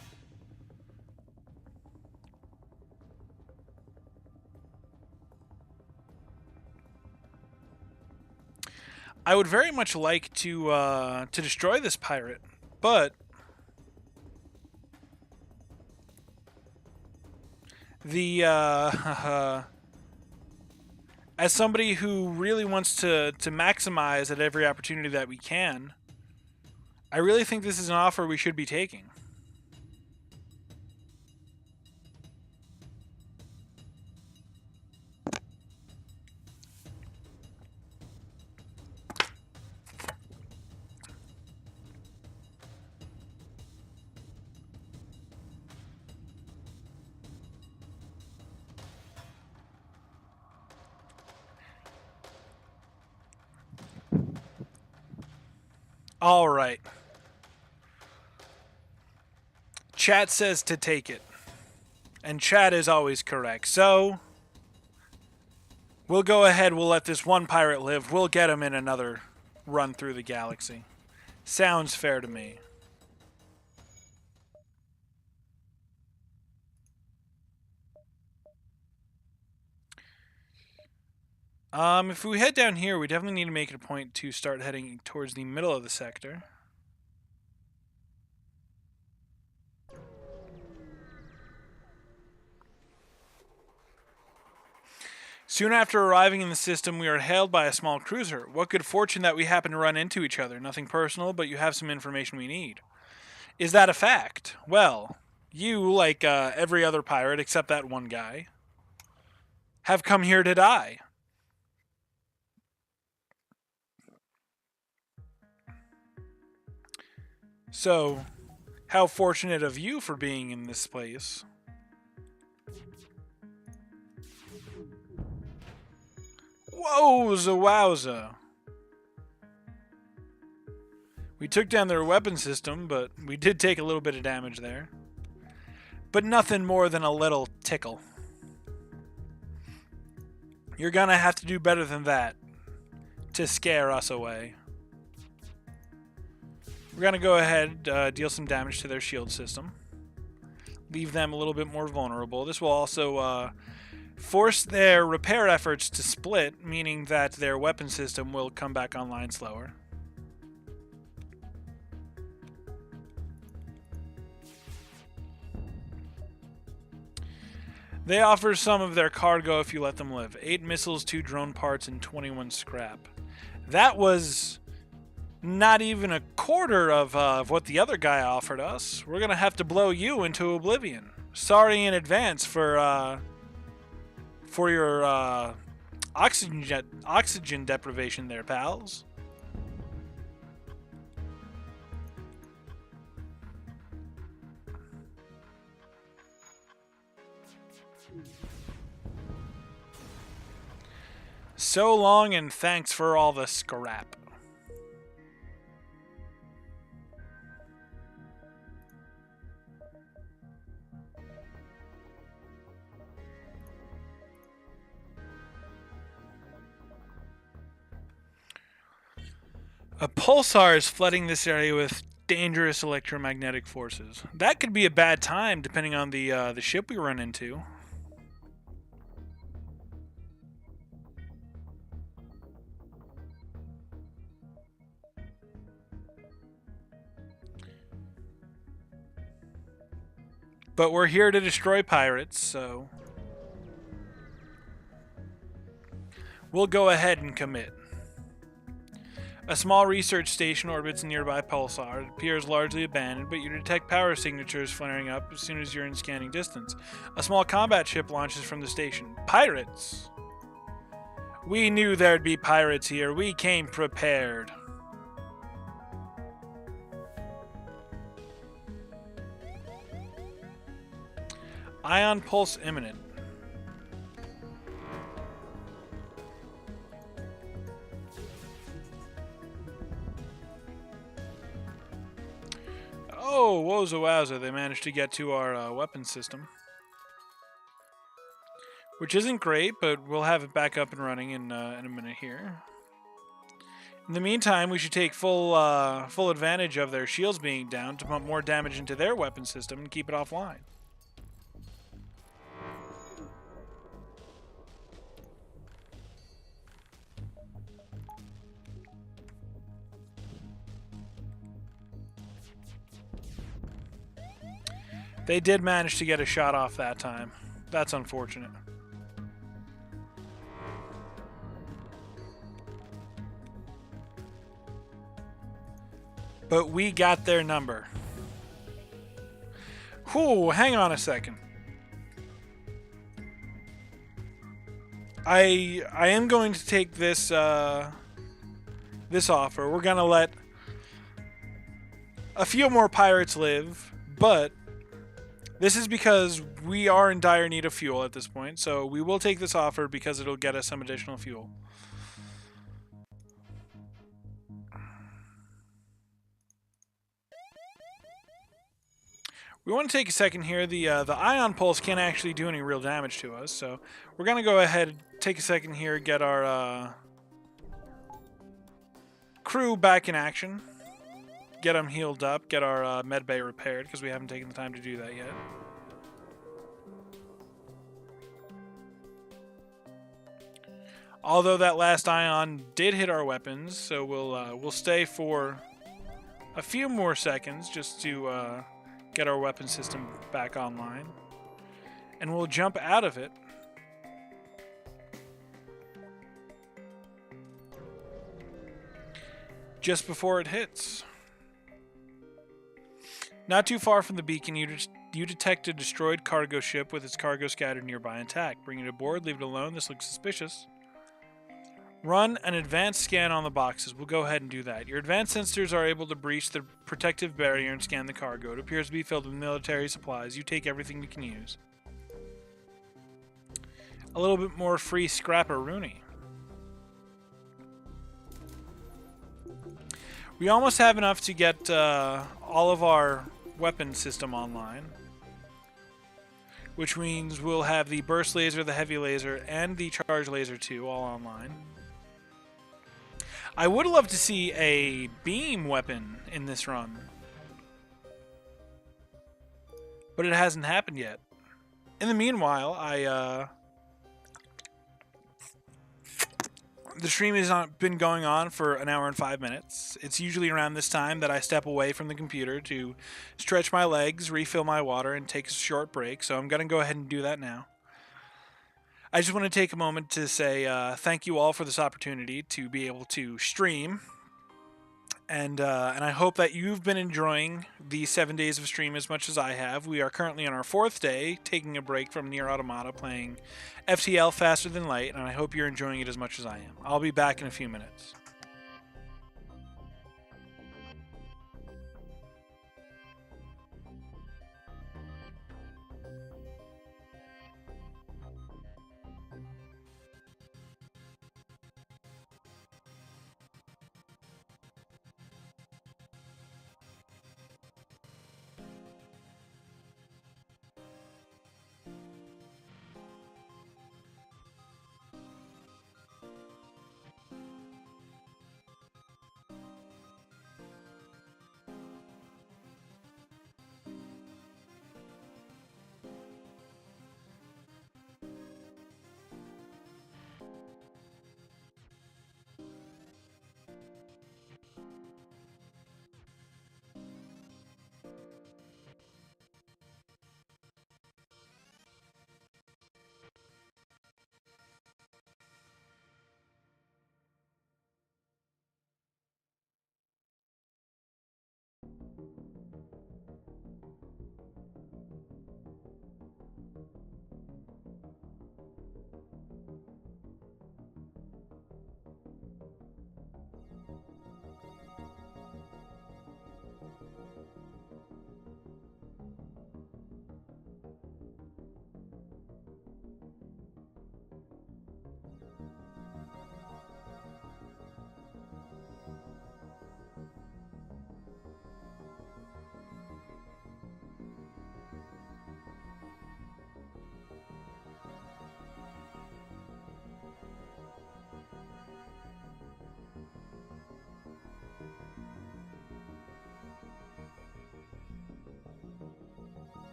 I would very much like to destroy this pirate, but the as somebody who really wants to maximize at every opportunity that we can, I really think this is an offer we should be taking. All right. Chat says to take it. And chat is always correct. So, we'll go ahead. We'll let this one pirate live. We'll get him in another run through the galaxy. Sounds fair to me. If we head down here, we definitely need to make it a point to start heading towards the middle of the sector. Soon after arriving in the system, we are hailed by a small cruiser. What good fortune that we happen to run into each other. Nothing personal, but you have some information we need. Is that a fact? Well, you, like every other pirate except that one guy, have come here to die. So, how fortunate of you for being in this place. Wowza wowza. We took down their weapon system, but we did take a little bit of damage there. But nothing more than a little tickle. You're gonna have to do better than that to scare us away. We're gonna go ahead, deal some damage to their shield system. Leave them a little bit more vulnerable. This will also force their repair efforts to split, meaning that their weapon system will come back online slower. They offer some of their cargo if you let them live. 8 missiles, 2 drone parts, and 21 scrap. That was not even a quarter of what the other guy offered us. We're going to have to blow you into oblivion. Sorry in advance for your oxygen deprivation there, pals. So long, and thanks for all the scrap. A pulsar is flooding this area with dangerous electromagnetic forces. That could be a bad time, depending on the ship we run into. But we're here to destroy pirates, so we'll go ahead and commit. A small research station orbits a nearby pulsar. It appears largely abandoned, but you detect power signatures flaring up as soon as you're in scanning distance. A small combat ship launches from the station. Pirates! We knew there'd be pirates here. We came prepared. Ion pulse imminent. Oh, woza wowza, they managed to get to our weapon system. Which isn't great, but we'll have it back up and running in a minute here. In the meantime, we should take full advantage of their shields being down to pump more damage into their weapon system and keep it offline. They did manage to get a shot off that time. That's unfortunate. But we got their number. Whew, hang on a second. I am going to take this this offer. We're gonna let a few more pirates live, but this is because we are in dire need of fuel at this point, so we will take this offer because it'll get us some additional fuel. We want to take a second here. The ion pulse can't actually do any real damage to us, so we're going to go ahead and take a second here, get our crew back in action. Get them healed up, get our med bay repaired, because we haven't taken the time to do that yet. Although that last ion did hit our weapons, so we'll stay for a few more seconds just to get our weapon system back online. And we'll jump out of it. Just before it hits. Not too far from the beacon, you detect a destroyed cargo ship with its cargo scattered nearby intact. Bring it aboard, leave it alone. This looks suspicious. Run an advanced scan on the boxes. We'll go ahead and do that. Your advanced sensors are able to breach the protective barrier and scan the cargo. It appears to be filled with military supplies. You take everything you can use. A little bit more free scrapper-rooney. We almost have enough to get all of our weapon system online, which means we'll have the burst laser, the heavy laser, and the charge laser 2 all online. I would love to see a beam weapon in this run, but it hasn't happened yet. In the meanwhile, the stream has been going on for an hour and 5 minutes. It's usually around this time that I step away from the computer to stretch my legs, refill my water, and take a short break. So I'm going to go ahead and do that now. I just want to take a moment to say thank you all for this opportunity to be able to stream, and I hope that you've been enjoying the 7 days of stream as much as I have. We are currently on our 4th day, taking a break from Nier Automata, playing FTL Faster Than Light, and I hope you're enjoying it as much as I am. I'll be back in a few minutes.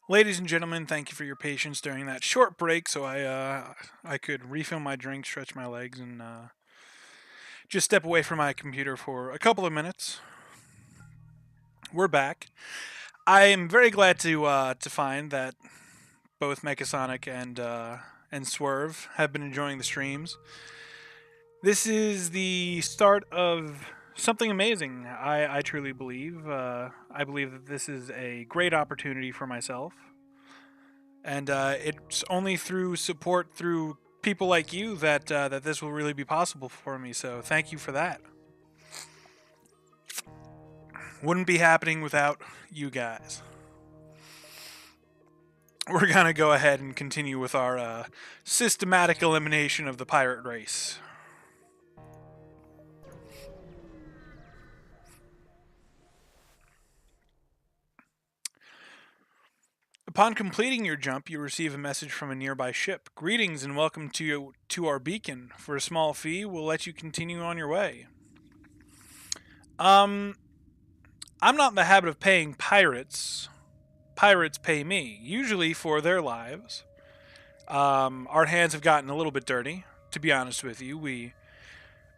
Ladies and gentlemen, thank you for your patience during that short break, so I could refill my drink, stretch my legs, and just step away from my computer for a couple of minutes. We're back. I am very glad to find that both Mechasonic and Swerve have been enjoying the streams. This is the start of something amazing. I truly believe. I believe that this is a great opportunity for myself, and it's only through support through people like you that this will really be possible for me. So thank you for that. Wouldn't be happening without you guys. We're gonna go ahead and continue with our systematic elimination of the pirate race. Upon completing your jump, you receive a message from a nearby ship. Greetings and welcome to our beacon. For a small fee, we'll let you continue on your way. I'm not in the habit of paying pirates. Pirates pay me, usually for their lives. Our hands have gotten a little bit dirty, to be honest with you. We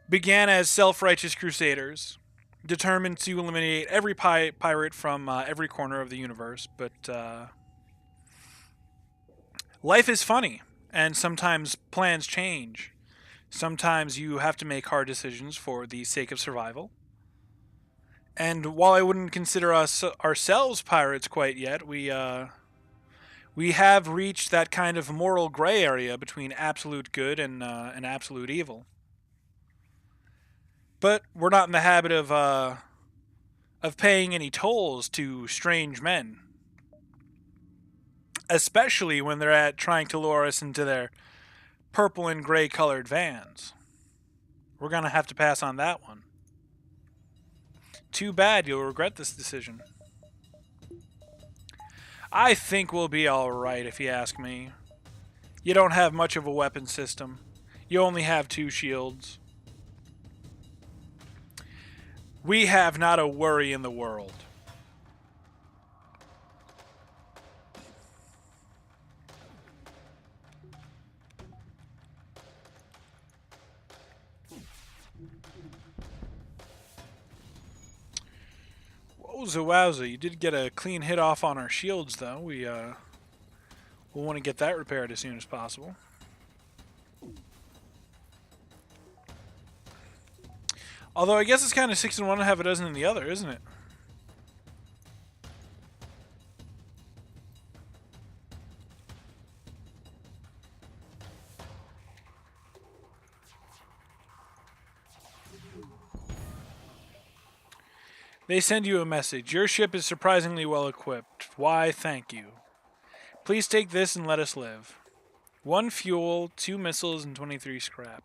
began as self-righteous crusaders, determined to eliminate every pirate from every corner of the universe, but life is funny, and sometimes plans change. Sometimes you have to make hard decisions for the sake of survival. And while I wouldn't consider us ourselves pirates quite yet, we have reached that kind of moral gray area between absolute good and absolute evil. But we're not in the habit of paying any tolls to strange men, especially when they're trying to lure us into their purple and gray colored vans. We're gonna have to pass on that one. Too bad, you'll regret this decision. I think we'll be alright if you ask me. You don't have much of a weapon system. You only have 2 shields. We have not a worry in the world. Wowza wowza, you did get a clean hit off on our shields though. We'll want to get that repaired as soon as possible. Although I guess it's kind of 6 in one and half a dozen in the other, isn't it? They send you a message. Your ship is surprisingly well equipped. Why, thank you. Please take this and let us live. 1 fuel, 2 missiles, and 23 scrap.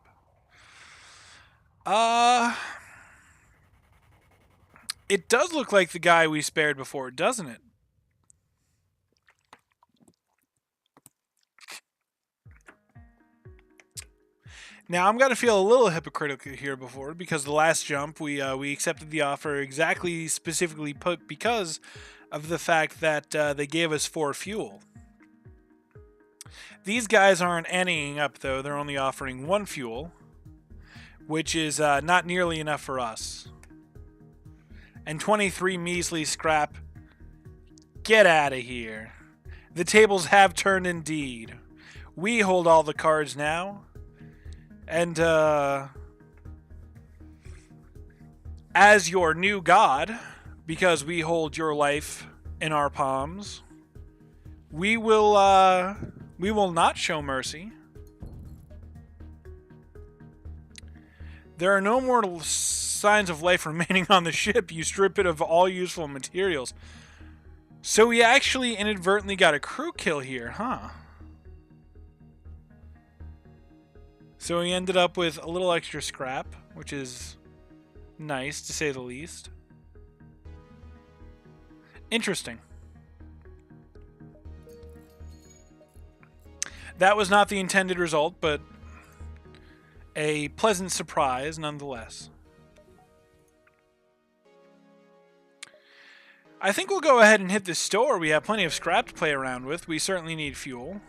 It does look like the guy we spared before, doesn't it? Now, I'm going to feel a little hypocritical here before, because the last jump, we accepted the offer exactly specifically put because of the fact that they gave us 4 fuel. These guys aren't anteing up, though. They're only offering 1 fuel, which is not nearly enough for us. And 23 measly scrap. Get out of here. The tables have turned indeed. We hold all the cards now. And, as your new god, because we hold your life in our palms, we will not show mercy. There are no more signs of life remaining on the ship. You strip it of all useful materials. So we actually inadvertently got a crew kill here, huh? So we ended up with a little extra scrap, which is nice to say the least. Interesting. That was not the intended result, but a pleasant surprise nonetheless. I think we'll go ahead and hit the store. We have plenty of scrap to play around with. We certainly need fuel.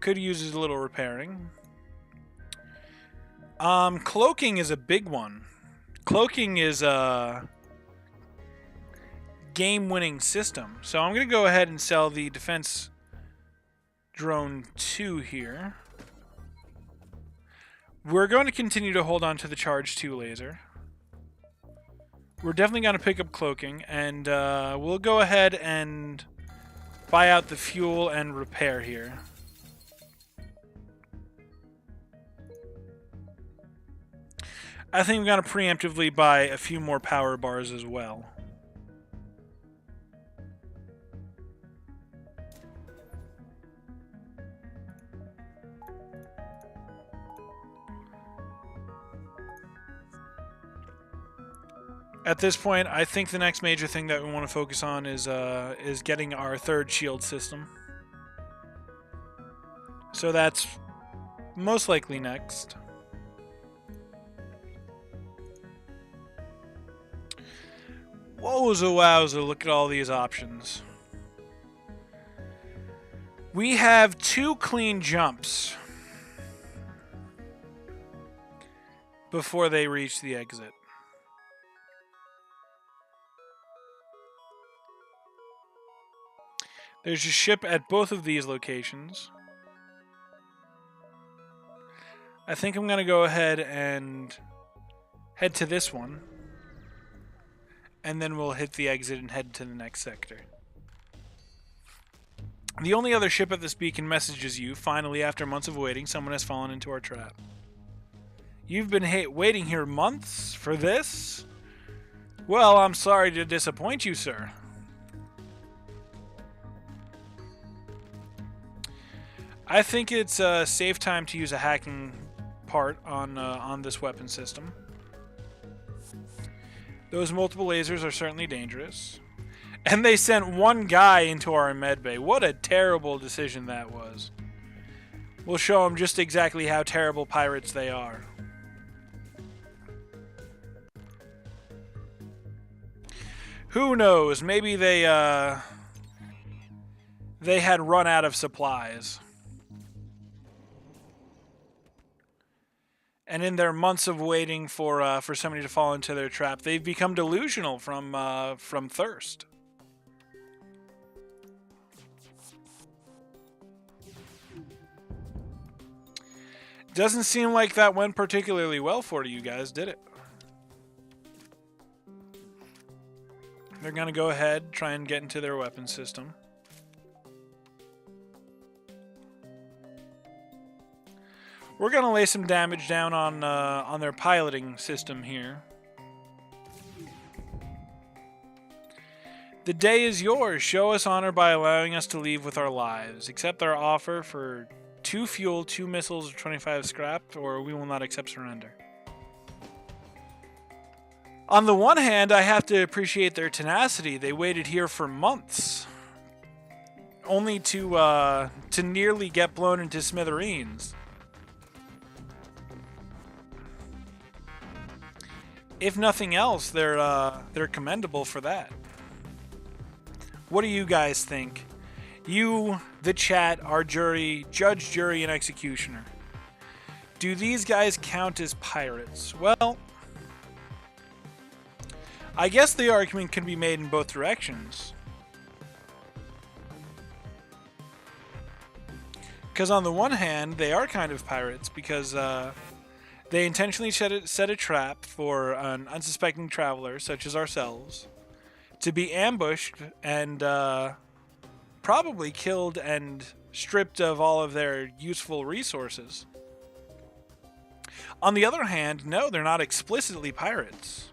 Could use a little repairing. Cloaking is a big one. Cloaking is a game-winning system. So I'm going to go ahead and sell the Defense Drone 2 here. We're going to continue to hold on to the Charge 2 laser. We're definitely going to pick up Cloaking, and we'll go ahead and buy out the fuel and repair here. I think I'm going to preemptively buy a few more power bars as well. At this point, I think the next major thing that we want to focus on is getting our third shield system. So that's most likely next. Wowza wowza, look at all these options. We have 2 clean jumps before they reach the exit. There's a ship at both of these locations. I think I'm going to go ahead and head to this one. And then we'll hit the exit and head to the next sector. The only other ship at this beacon messages you. Finally, after months of waiting, someone has fallen into our trap. You've been waiting here months for this? Well, I'm sorry to disappoint you, sir. I think it's a safe time to use a hacking part on this weapon system. Those multiple lasers are certainly dangerous. And they sent one guy into our medbay. What a terrible decision that was. We'll show them just exactly how terrible pirates they are. Who knows? Maybe they had run out of supplies. And in their months of waiting for somebody to fall into their trap, they've become delusional from thirst. Doesn't seem like that went particularly well for you guys, did it? They're gonna go ahead, try and get into their weapon system. We're gonna lay some damage down on their piloting system here. The day is yours. Show us honor by allowing us to leave with our lives. Accept our offer for 2 fuel, 2 missiles, or 25 scrap, or we will not accept surrender. On the one hand, I have to appreciate their tenacity. They waited here for months, only to nearly get blown into smithereens. If nothing else, they're commendable for that. What do you guys think? You, the chat, our jury, judge, jury, and executioner. Do these guys count as pirates? Well, I guess the argument can be made in both directions. Because on the one hand, they are kind of pirates because they intentionally set a trap for an unsuspecting traveler, such as ourselves, to be ambushed and probably killed and stripped of all of their useful resources. On the other hand, no, they're not explicitly pirates.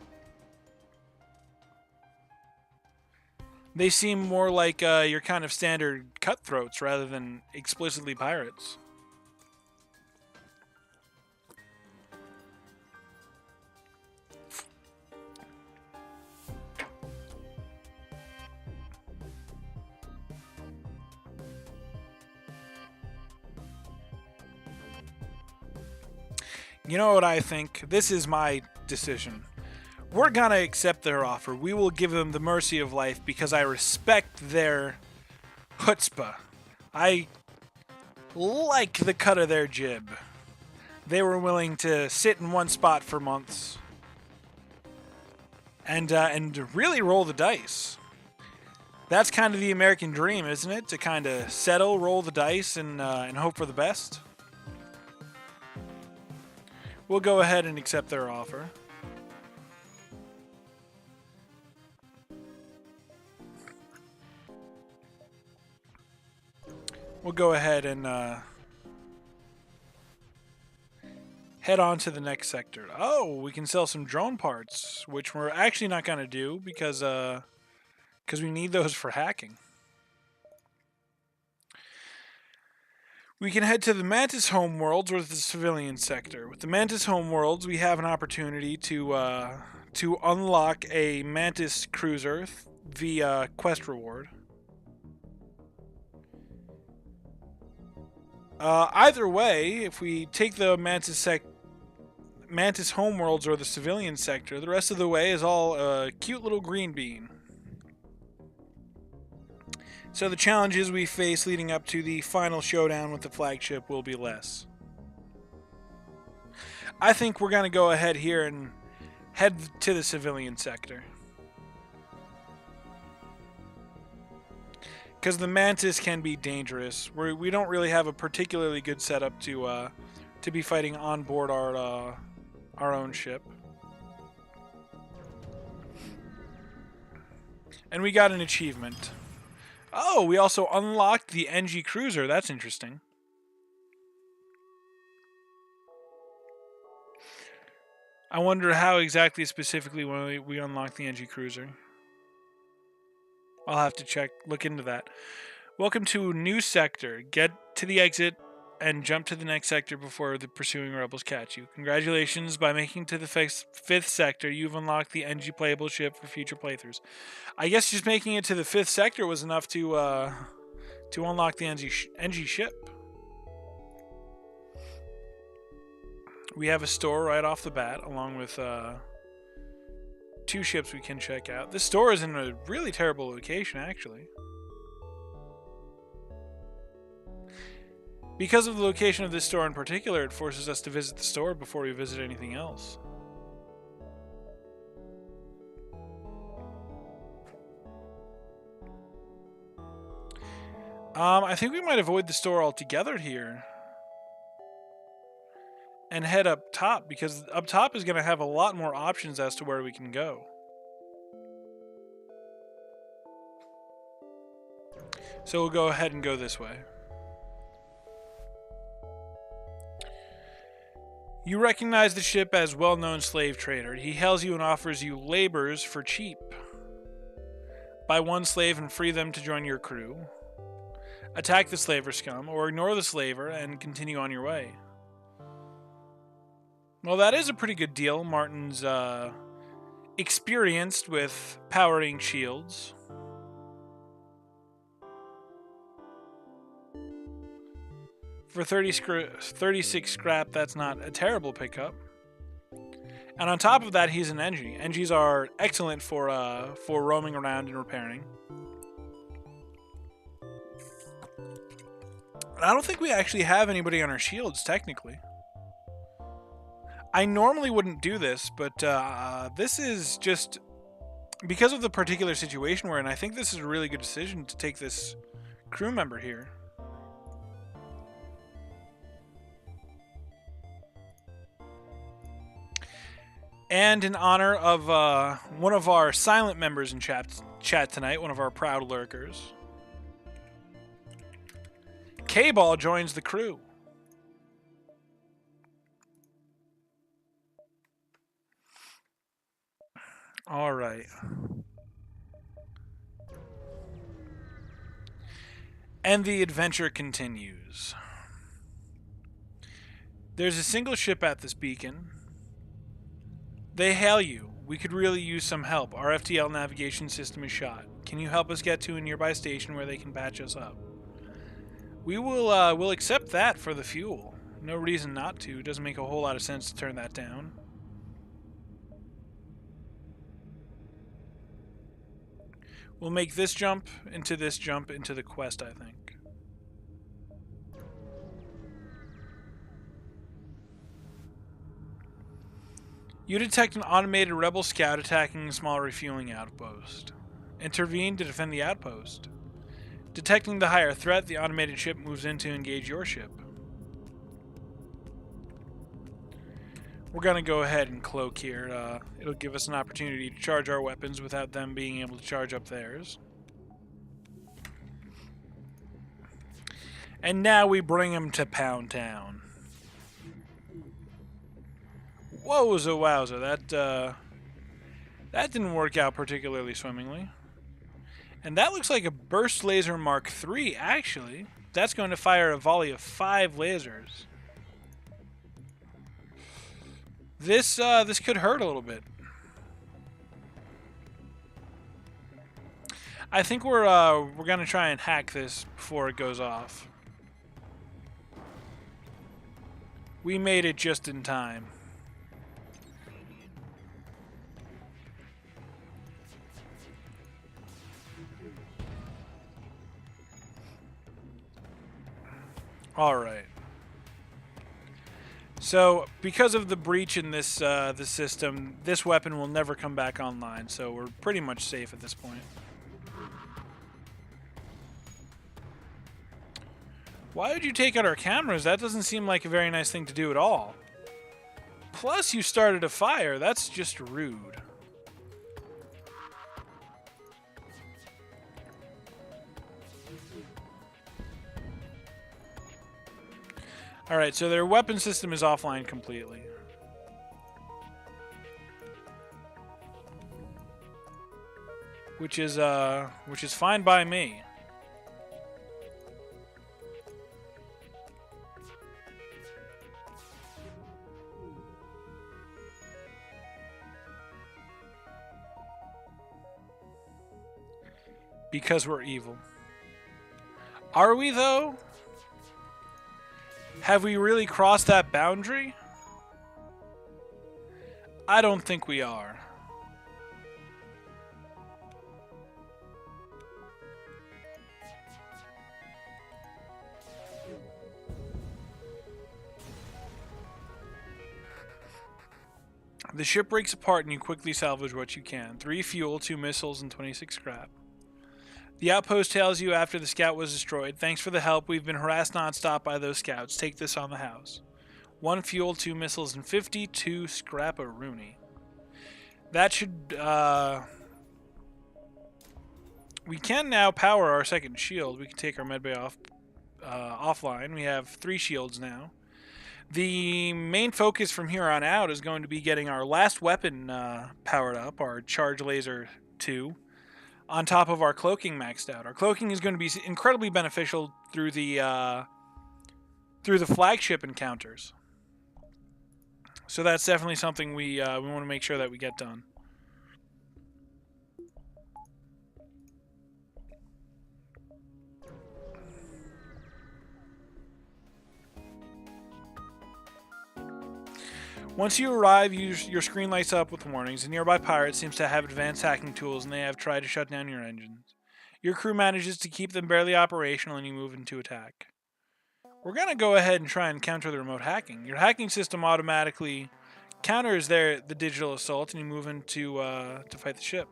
They seem more like your kind of standard cutthroats rather than explicitly pirates. You know what I think? This is my decision. We're gonna accept their offer. We will give them the mercy of life because I respect their chutzpah. I like the cut of their jib. They were willing to sit in one spot for months and really roll the dice. That's kind of the American dream, isn't it? To kind of settle, roll the dice, and hope for the best. We'll go ahead and accept their offer. We'll go ahead and head on to the next sector. Oh, we can sell some drone parts, which we're actually not going to do because we need those for hacking. We can head to the Mantis homeworlds or the civilian sector. With the Mantis homeworlds, we have an opportunity to unlock a Mantis cruiser via quest reward. Either way, if we take the Mantis homeworlds or the civilian sector, the rest of the way is all a cute little green bean. So the challenges we face leading up to the final showdown with the flagship will be less. I think we're going to go ahead here and head to the civilian sector. Because the Mantis can be dangerous. We don't really have a particularly good setup to be fighting on board our own ship. And we got an achievement. Oh, we also unlocked the NG Cruiser. That's interesting. I wonder how exactly specifically when we unlock the NG Cruiser. I'll have to look into that. Welcome to a new sector. Get to the exit and jump to the next sector before the pursuing rebels catch you. Congratulations, by making it to the fifth sector, you've unlocked the NG playable ship for future playthroughs. I guess just making it to the fifth sector was enough to unlock the NG ship. We have a store right off the bat, along with 2 ships we can check out. This store is in a really terrible location, actually. Because of the location of this store in particular, it forces us to visit the store before we visit anything else. I think we might avoid the store altogether here. And head up top, because up top is going to have a lot more options as to where we can go. So we'll go ahead and go this way. You recognize the ship as well-known slave trader. He hails you and offers you labors for cheap. Buy 1 slave and free them to join your crew. Attack the slaver scum, or ignore the slaver and continue on your way. Well, that is a pretty good deal. Martin's experienced with powering shields. For 36 scrap, that's not a terrible pickup. And on top of that, he's an NG. NGs are excellent for roaming around and repairing. I don't think we actually have anybody on our shields, technically. I normally wouldn't do this, but this is just because of the particular situation we're in. I think this is a really good decision to take this crew member here. And in honor of one of our silent members in chat tonight, one of our proud lurkers, K-Ball joins the crew. All right. And the adventure continues. There's a single ship at this beacon. They hail you. We could really use some help. Our FTL navigation system is shot. Can you help us get to a nearby station where they can patch us up? We will we'll accept that for the fuel. No reason not to. Doesn't make a whole lot of sense to turn that down. We'll make this jump into the quest, I think. You detect an automated rebel scout attacking a small refueling outpost. Intervene to defend the outpost. Detecting the higher threat, the automated ship moves in to engage your ship. We're going to go ahead and cloak here. It'll give us an opportunity to charge our weapons without them being able to charge up theirs. And now we bring them to Pound Town. Wowza wowza, that didn't work out particularly swimmingly. And that looks like a burst laser Mark III, actually. That's going to fire a volley of 5 lasers. This could hurt a little bit. I think we're gonna try and hack this before it goes off. We made it just in time. All right. So, because of the breach in this the system, this weapon will never come back online. So we're pretty much safe at this point. Why would you take out our cameras? That doesn't seem like a very nice thing to do at all. Plus, you started a fire. That's just rude. Alright, so their weapon system is offline completely. Which is fine by me. Because we're evil. Are we, though? Have we really crossed that boundary? I don't think we are. The ship breaks apart and you quickly salvage what you can. 3 fuel, 2 missiles, and 26 scrap. The outpost tells you after the scout was destroyed, "Thanks for the help. We've been harassed nonstop by those scouts. Take this on the house." 1 fuel, 2 missiles, and 52 scrap-a-rooney. That should, we can now power our second shield. We can take our medbay offline. We have 3 shields now. The main focus from here on out is going to be getting our last weapon powered up, our Charge Laser 2. On top of our cloaking maxed out. Our cloaking is going to be incredibly beneficial through the flagship encounters. So that's definitely something we want to make sure that we get done. Once you arrive, your screen lights up with warnings. A nearby pirate seems to have advanced hacking tools, and they have tried to shut down your engines. Your crew manages to keep them barely operational, and you move into attack. We're going to go ahead and try and counter the remote hacking. Your hacking system automatically counters the digital assault, and you move into to fight the ship.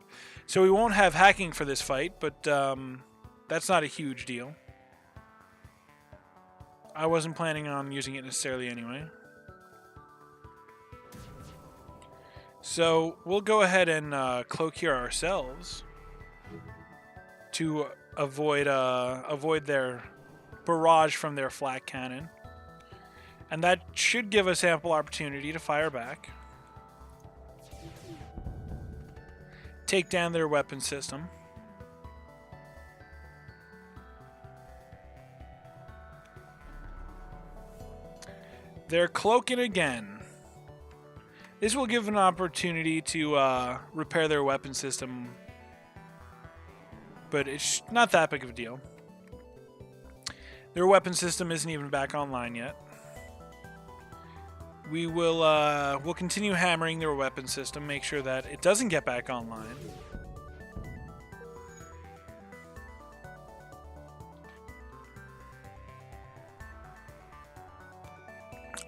So we won't have hacking for this fight, but that's not a huge deal. I wasn't planning on using it necessarily anyway. So we'll go ahead and cloak here ourselves to avoid their barrage from their flak cannon, and that should give us ample opportunity to fire back, take down their weapon system. They're cloaking again. This will give an opportunity to repair their weapon system, but it's not that big of a deal. Their weapon system isn't even back online yet. We will we'll continue hammering their weapon system, make sure that it doesn't get back online.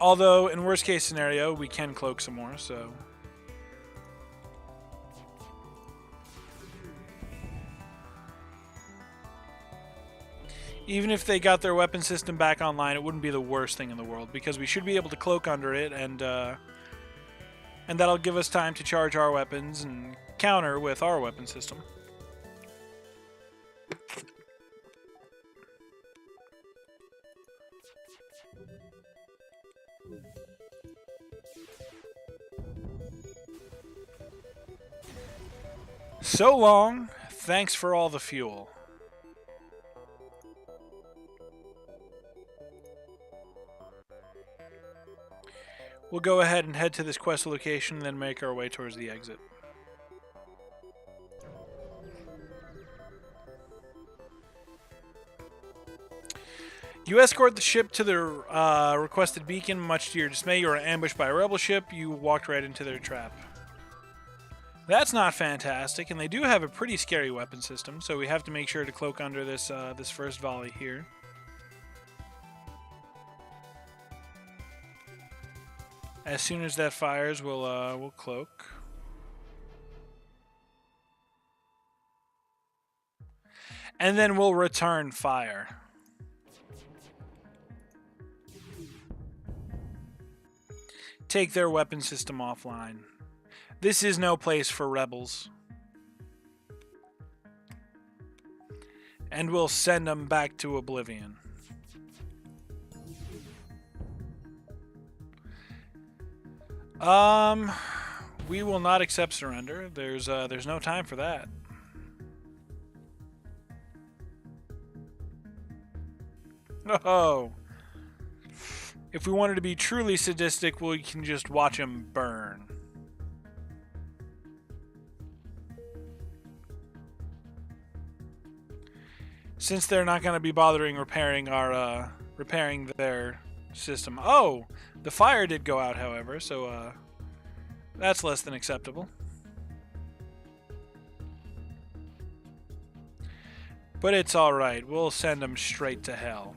Although, in worst case scenario, we can cloak some more, so... Even if they got their weapon system back online, it wouldn't be the worst thing in the world, because we should be able to cloak under it, and that'll give us time to charge our weapons and counter with our weapon system. So long. Thanks for all the fuel. We'll go ahead and head to this quest location and then make our way towards the exit. You escort the ship to the requested beacon. Much to your dismay, you are ambushed by a rebel ship. You walked right into their trap. That's not fantastic, and they do have a pretty scary weapon system, so we have to make sure to cloak under this this first volley here. As soon as that fires, we'll cloak. And then we'll return fire. Take their weapon system offline. This is no place for rebels. And we'll send them back to oblivion. We will not accept surrender. There's no time for that. Oh. If we wanted to be truly sadistic, we can just watch them burn. Since they're not going to be bothering repairing their system. Oh, the fire did go out, however, so that's less than acceptable. But it's all right. We'll send them straight to hell.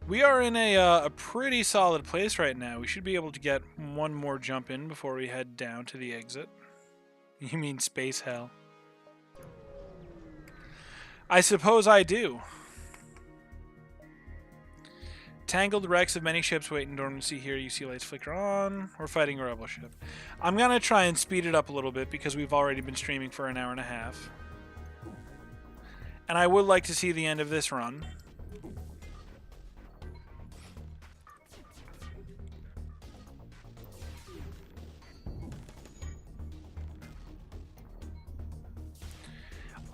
We are in a pretty solid place right now. We should be able to get one more jump in before we head down to the exit. You mean space hell? I suppose I do. Tangled wrecks of many ships wait in dormancy here. You see lights flicker on. We're fighting a rebel ship. I'm going to try and speed it up a little bit because we've already been streaming for an hour and a half. And I would like to see the end of this run.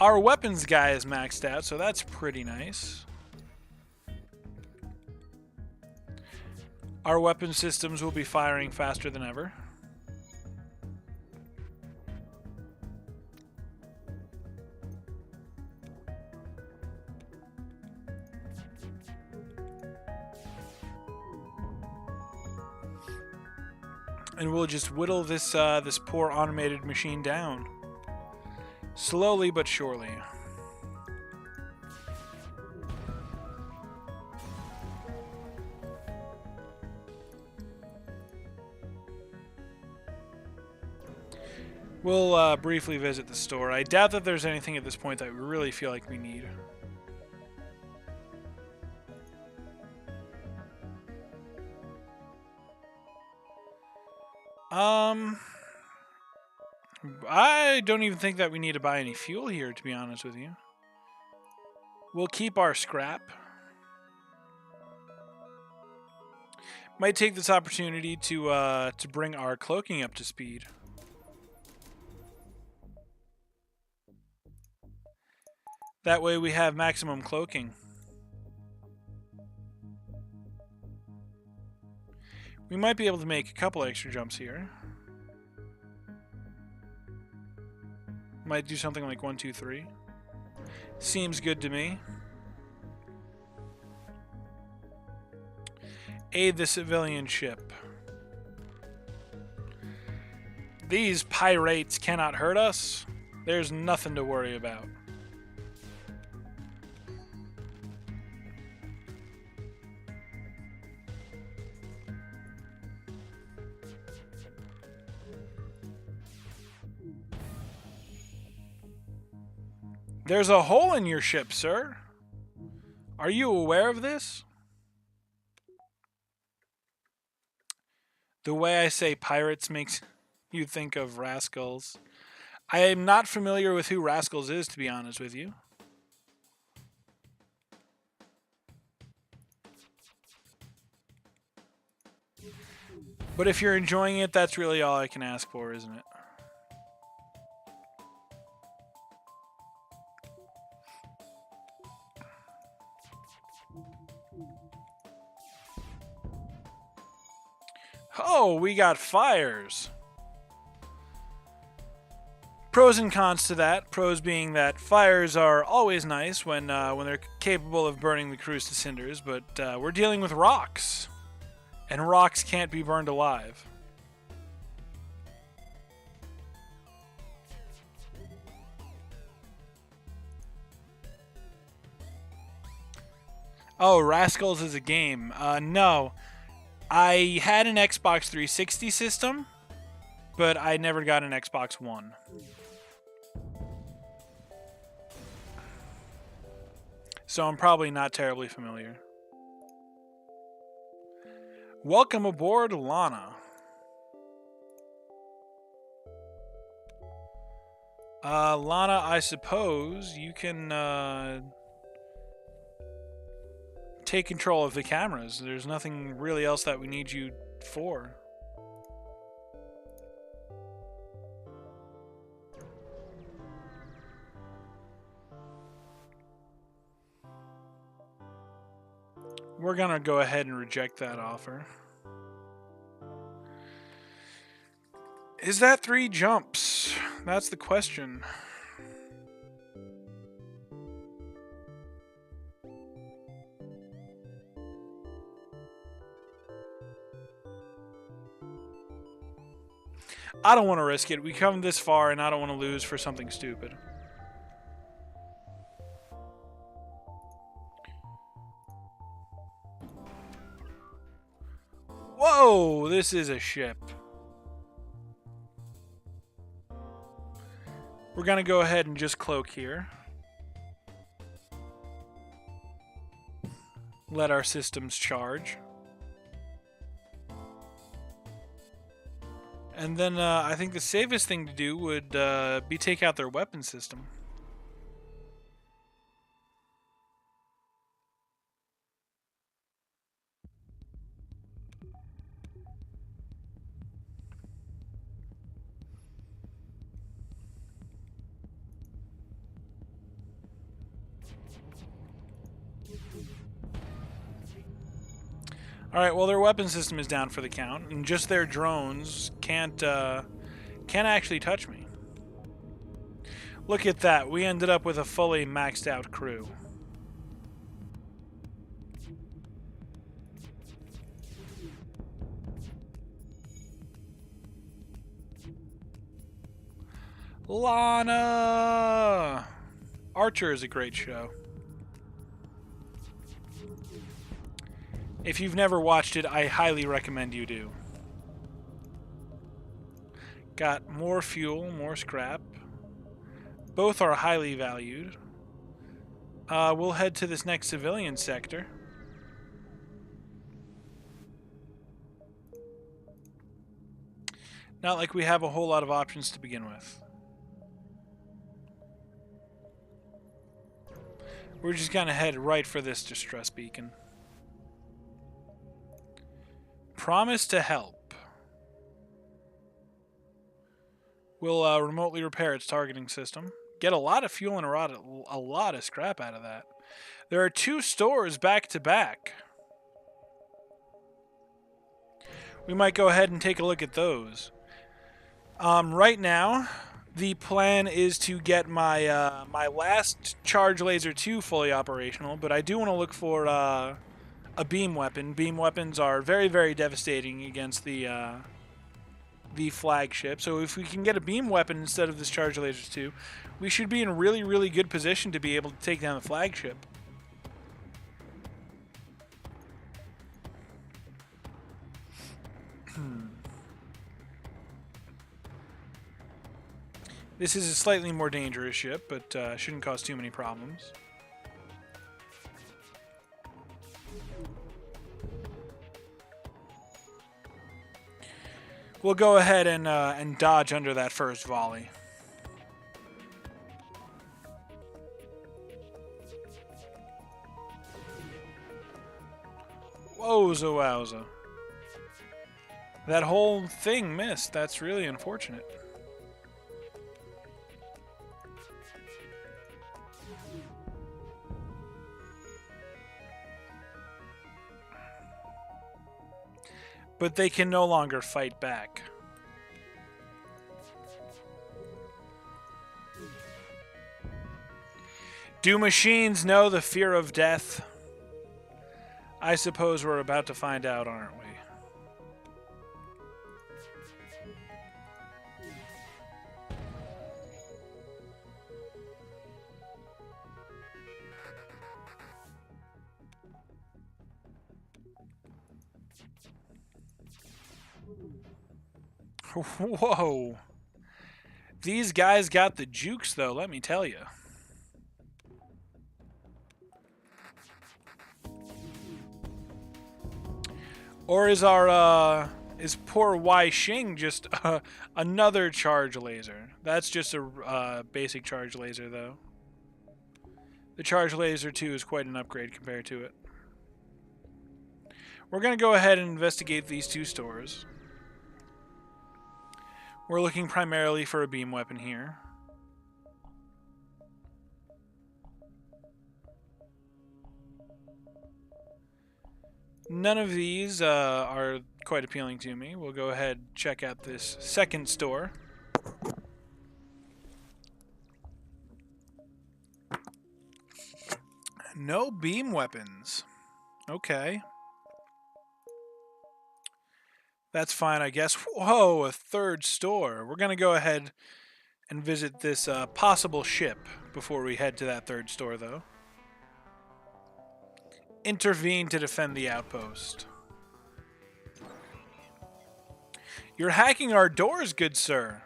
Our weapons guy is maxed out, so that's pretty nice. Our weapon systems will be firing faster than ever. And we'll just whittle this this poor automated machine down. Slowly but surely. We'll briefly visit the store. I doubt that there's anything at this point that we really feel like we need. I don't even think that we need to buy any fuel here, to be honest with you. We'll keep our scrap. Might take this opportunity to bring our cloaking up to speed. That way we have maximum cloaking. We might be able to make a couple extra jumps here. Might do something like 1, 2, 3. Seems good to me. Aid the civilian ship. These pirates cannot hurt us. There's nothing to worry about. There's a hole in your ship, sir. Are you aware of this? The way I say pirates makes you think of rascals. I am not familiar with who Rascals is, to be honest with you. But if you're enjoying it, that's really all I can ask for, isn't it? Oh, we got fires. Pros and cons to that. Pros being that fires are always nice when they're capable of burning the crews to cinders, but we're dealing with rocks, and rocks can't be burned alive. Oh, Rascals is a game. No. I had an Xbox 360 system, but I never got an Xbox One. So I'm probably not terribly familiar. Welcome aboard, Lana. Lana, I suppose you can take control of the cameras. There's nothing really else that we need you for. We're gonna go ahead and reject that offer. Is that 3 jumps? That's the question. I don't want to risk it. We come this far and I don't want to lose for something stupid. Whoa, this is a ship. We're going to go ahead and just cloak here. Let our systems charge. And then I think the safest thing to do would be take out their weapon system. Alright, well their weapon system is down for the count, and just their drones can't actually touch me. Look at that, we ended up with a fully maxed out crew. Lana! Archer is a great show. If you've never watched it, I highly recommend you do. Got more fuel, more scrap. Both are highly valued. We'll head to this next civilian sector. Not like we have a whole lot of options to begin with. We're just gonna head right for this distress beacon. Promise to help. We'll remotely repair its targeting system. Get a lot of fuel and a lot of scrap out of that. There are 2 stores back to back. We might go ahead and take a look at those. Right now, the plan is to get my my last Charge Laser 2 fully operational, but I do want to look for a beam weapon. Beam weapons are very, very devastating against the flagship. So if we can get a beam weapon instead of this Charge Laser 2, we should be in a really, really good position to be able to take down the flagship. This is a slightly more dangerous ship, but shouldn't cause too many problems. We'll go ahead and dodge under that first volley. Wowza wowza. That whole thing missed. That's really unfortunate. But they can no longer fight back. Do machines know the fear of death? I suppose we're about to find out, aren't we? Whoa. These guys got the jukes, though, let me tell you. Or is is poor Wai Xing just another charge laser? That's just a basic charge laser, though. The charge laser 2 is quite an upgrade compared to it. We're going to go ahead and investigate these two stores. We're looking primarily for a beam weapon here. None of these are quite appealing to me. We'll go ahead and check out this second store. No beam weapons. Okay. That's fine, I guess. Whoa, a third store. We're going to go ahead and visit this possible ship before we head to that third store, though. Intervene to defend the outpost. You're hacking our doors, good sir.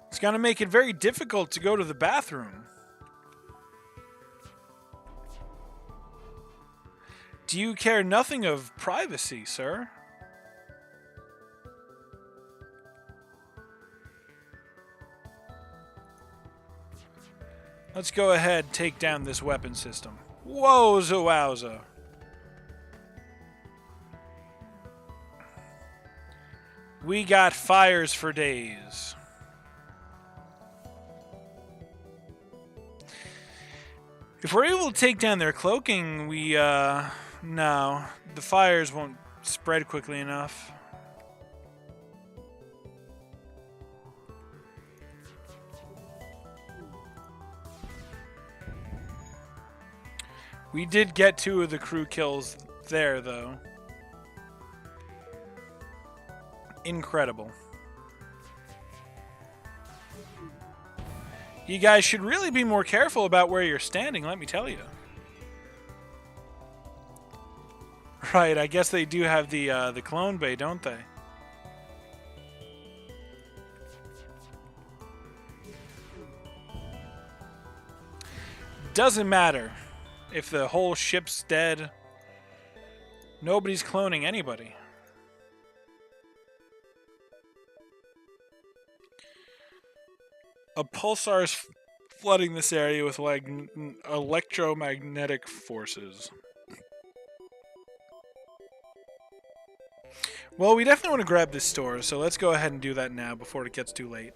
It's going to make it very difficult to go to the bathroom. Do you care nothing of privacy, sir? Let's go ahead and take down this weapon system. Whoa, Zawowza. We got fires for days. If we're able to take down their cloaking, no, the fires won't spread quickly enough. We did get 2 of the crew kills there, though. Incredible. You guys should really be more careful about where you're standing, let me tell you. Right, I guess they do have the clone bay, don't they? Doesn't matter if the whole ship's dead. Nobody's cloning anybody. A pulsar is flooding this area with like electromagnetic forces. Well, we definitely want to grab this store, so let's go ahead and do that now before it gets too late.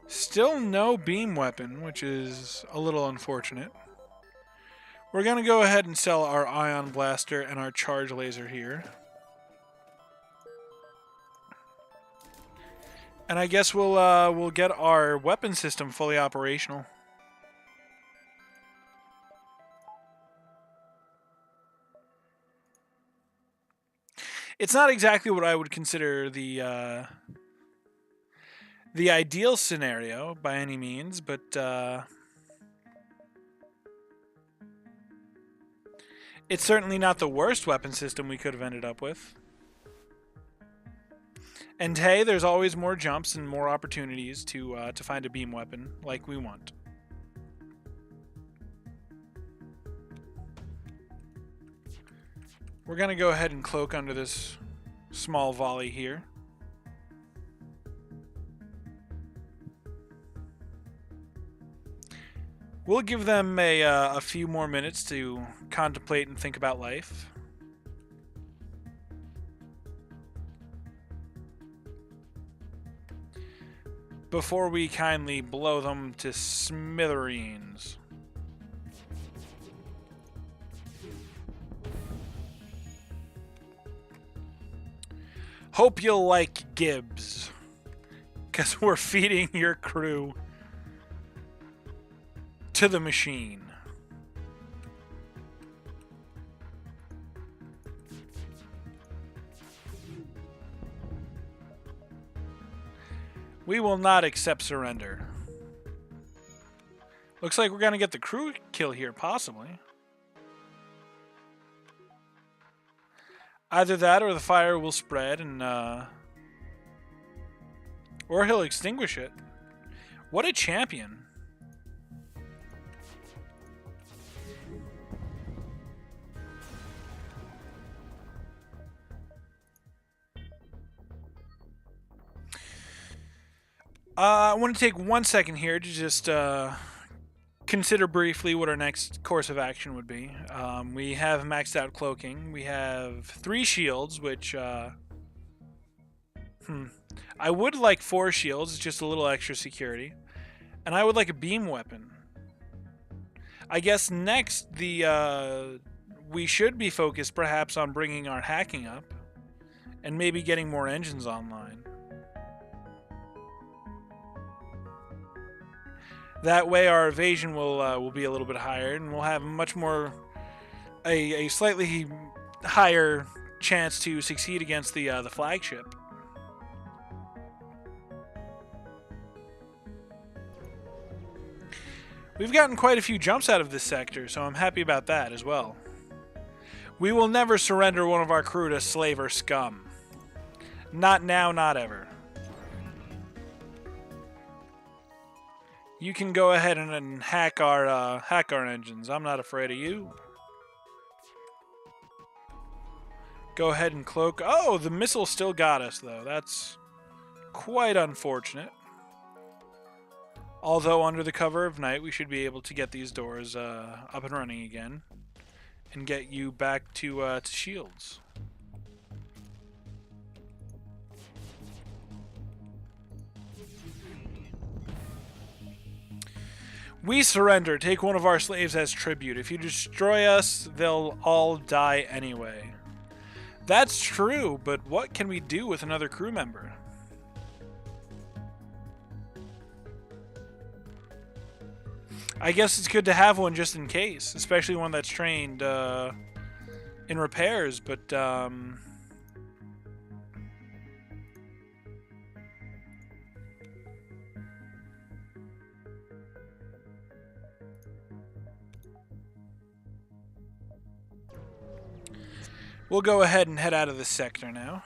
Still no beam weapon, which is a little unfortunate. We're going to go ahead and sell our ion blaster and our charge laser here. And I guess we'll get our weapon system fully operational. It's not exactly what I would consider the ideal scenario by any means, but it's certainly not the worst weapon system we could have ended up with. And hey, there's always more jumps and more opportunities to find a beam weapon like we want. We're going to go ahead and cloak under this small volley here. We'll give them a few more minutes to contemplate and think about life. Before we kindly blow them to smithereens. Hope you'll like Gibbs, because we're feeding your crew to the machine. We will not accept surrender. Looks like we're going to get the crew kill here, possibly. Either that or the fire will spread and, or he'll extinguish it. What a champion. I want to take 1 second here to just consider briefly what our next course of action would be. We have maxed out cloaking. We have 3 shields, which I would like 4 shields, just a little extra security. And I would like a beam weapon. I guess next we should be focused perhaps on bringing our hacking up and maybe getting more engines online. That way our evasion will be a little bit higher, and we'll have much more a slightly higher chance to succeed against the flagship. We've gotten quite a few jumps out of this sector, so I'm happy about that as well. We will never surrender one of our crew to slave or scum. Not now, not ever. You can go ahead and hack our engines. I'm not afraid of you. Go ahead and cloak. Oh, the missile still got us, though. That's quite unfortunate. Although under the cover of night, we should be able to get these doors up and running again and get you back to shields. We surrender. Take one of our slaves as tribute. If you destroy us, they'll all die anyway. That's true, but what can we do with another crew member? I guess it's good to have one just in case, especially one that's trained in repairs, but we'll go ahead and head out of this sector now.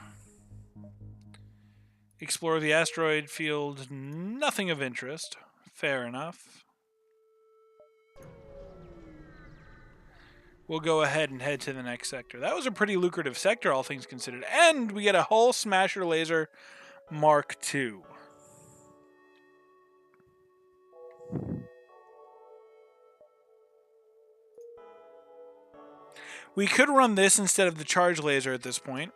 Explore the asteroid field, nothing of interest. Fair enough. We'll go ahead and head to the next sector. That was a pretty lucrative sector, all things considered. And we get a Hull Smasher Laser Mark II. We could run this instead of the charge laser at this point.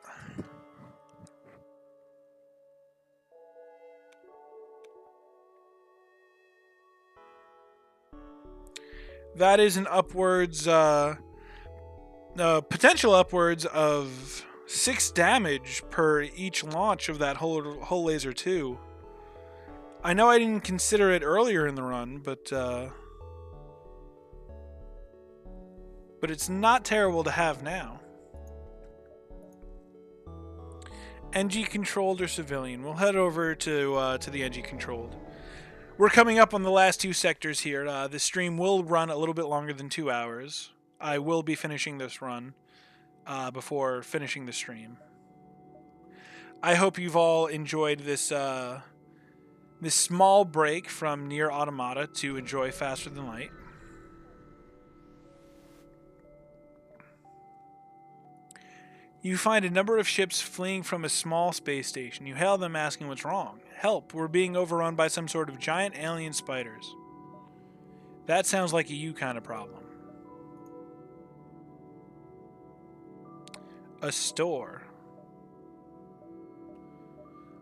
That is an upwards, potential upwards of 6 damage per each launch of that Hull Laser 2. I know I didn't consider it earlier in the run, but it's not terrible to have now. NG controlled or civilian? We'll head over to the NG controlled. We're coming up on the last 2 sectors here. The stream will run a little bit longer than 2 hours. I will be finishing this run before finishing the stream. I hope you've all enjoyed this this small break from Nier Automata to enjoy Faster Than Light. You find a number of ships fleeing from a small space station. You hail them asking what's wrong. Help, we're being overrun by some sort of giant alien spiders. That sounds like a you kind of problem. A store.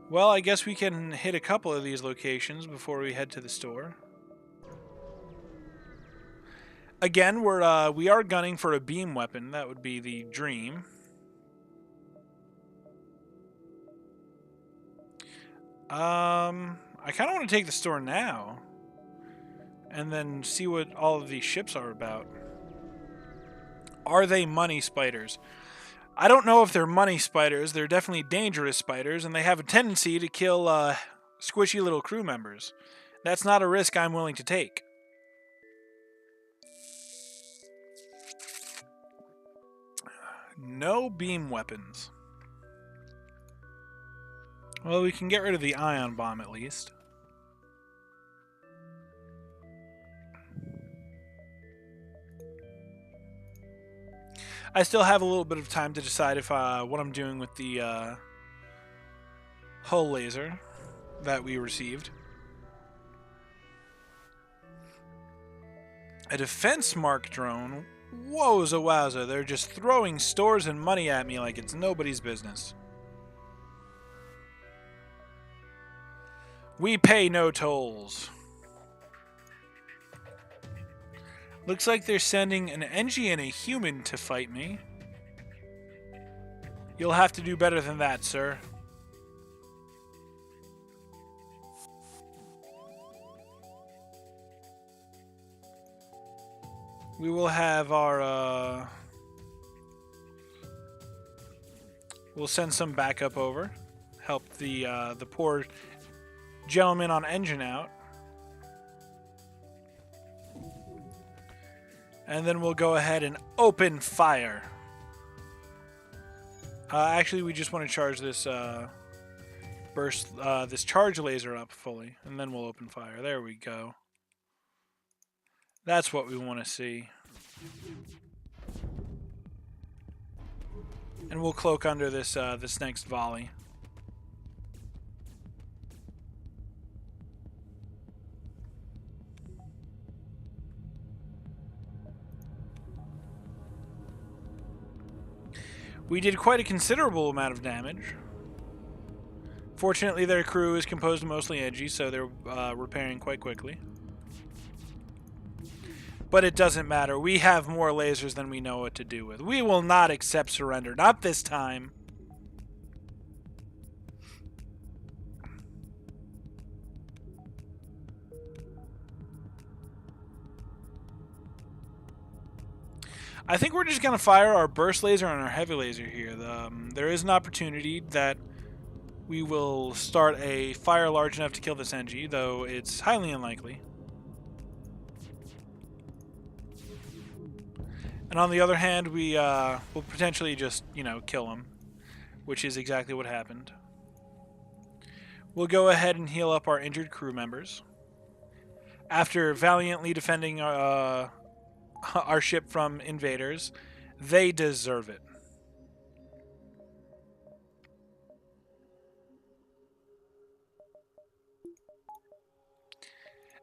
Well, I guess we can hit a couple of these locations before we head to the store. Again, we are gunning for a beam weapon. That would be the dream. I kind of want to take the store now. And then see what all of these ships are about. Are they money spiders? I don't know if they're money spiders. They're definitely dangerous spiders, and they have a tendency to kill squishy little crew members. That's not a risk I'm willing to take. No beam weapons. Well, we can get rid of the ion bomb at least. I still have a little bit of time to decide if what I'm doing with the hull laser that we received. A defense mark drone? Whoa, wowza, they're just throwing stores and money at me like it's nobody's business. We pay no tolls. Looks like they're sending an Engie and a human to fight me. You'll have to do better than that, sir. We will have our, we'll send some backup over. Help the poor gentleman on engine out. And then we'll go ahead and open fire. Actually, we just want to charge this this charge laser up fully, and then we'll open fire. There we go. That's what we want to see. And we'll cloak under this this next volley. We did quite a considerable amount of damage. Fortunately, their crew is composed of mostly Engie, so they're repairing quite quickly. But it doesn't matter. We have more lasers than we know what to do with. We will not accept surrender. Not this time. I think we're just going to fire our burst laser and our heavy laser here. There is an opportunity that we will start a fire large enough to kill this Engie, though it's highly unlikely. And on the other hand, we will potentially just, kill him, which is exactly what happened. We'll go ahead and heal up our injured crew members. After valiantly defending our ship from invaders, they deserve it.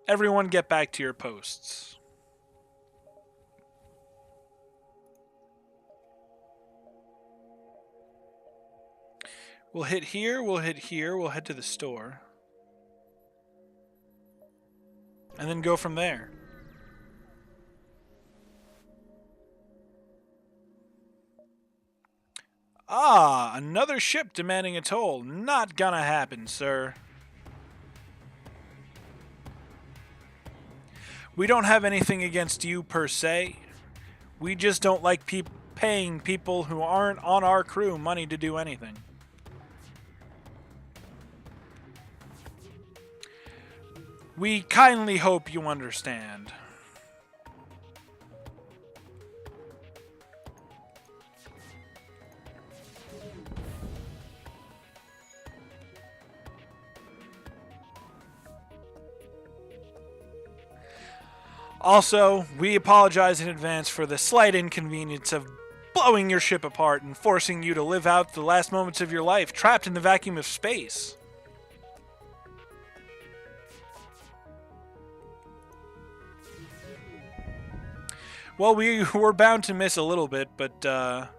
Everyone get back to your posts. We'll hit here, we'll hit here, we'll head to the store. And then go from there. Ah, another ship demanding a toll. Not gonna happen, sir. We don't have anything against you per se. We just don't like paying people who aren't on our crew money to do anything. We kindly hope you understand. Also, we apologize in advance for the slight inconvenience of blowing your ship apart and forcing you to live out the last moments of your life trapped in the vacuum of space. Well, we're bound to miss a little bit, but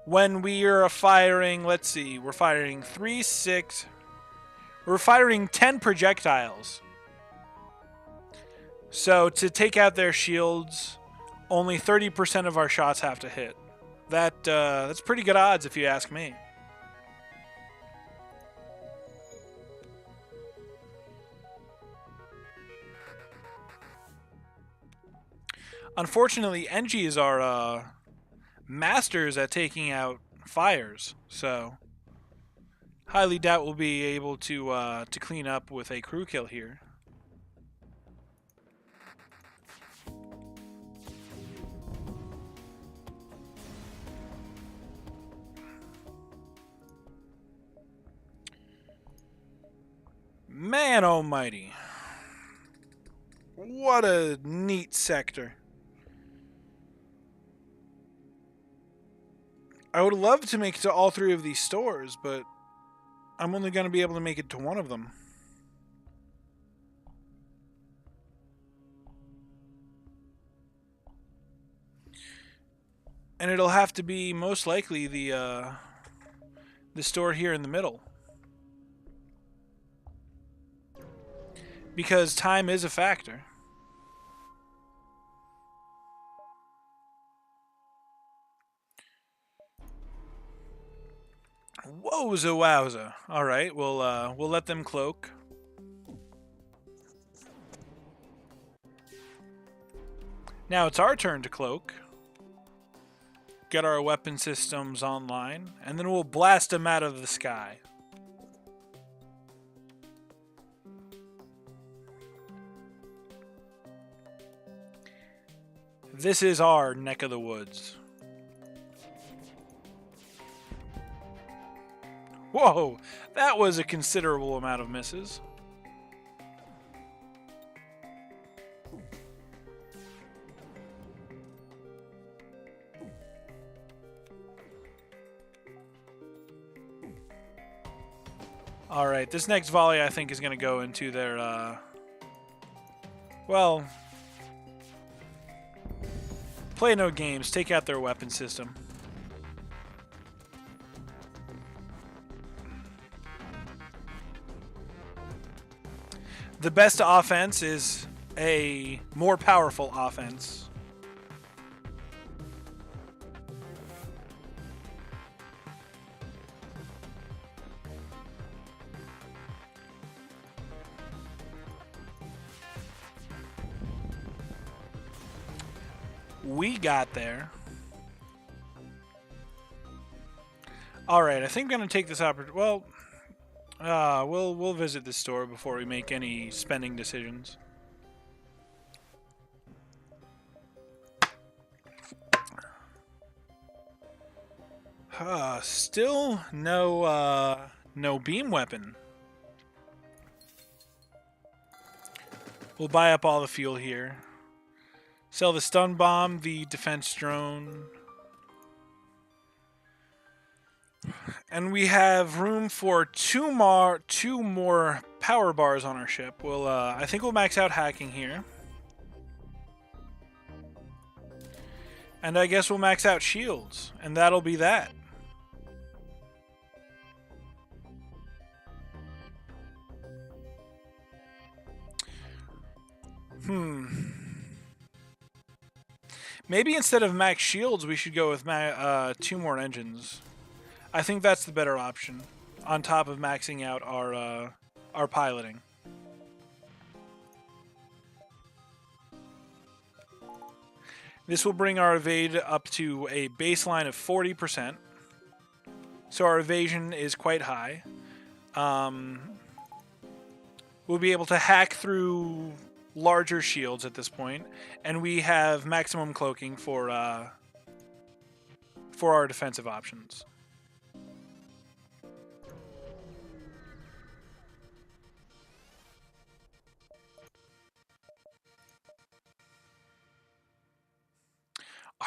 when we are firing, let's see, we're firing 3, 6. We're firing 10 projectiles. So to take out their shields, only 30% of our shots have to hit. That's pretty good odds if you ask me. Unfortunately, Engis are masters at taking out fires, so highly doubt we'll be able to clean up with a crew kill here. Man almighty. What a neat sector. I would love to make it to all 3 of these stores, but I'm only going to be able to make it to one of them. And it'll have to be most likely the store here in the middle. Because time is a factor. Wowza wowza. Alright, we'll let them cloak. Now it's our turn to cloak. Get our weapon systems online, and then we'll blast them out of the sky. This is our neck of the woods. Whoa, that was a considerable amount of misses. Alright, this next volley I think is going to go into their, well, play no games, take out their weapon system. The best offense is a more powerful offense. We got there. Alright, I think I'm going to take this opportunity. Well, we'll visit the store before we make any spending decisions. Still no beam weapon. We'll buy up all the fuel here. Sell the stun bomb, the defense drone. And we have room for two more power bars on our ship. I think we'll max out hacking here. And I guess we'll max out shields, and that'll be that. Maybe instead of max shields, we should go with 2 more engines. I think that's the better option, on top of maxing out our piloting. This will bring our evade up to a baseline of 40%. So our evasion is quite high. We'll be able to hack through larger shields at this point, and we have maximum cloaking for our defensive options.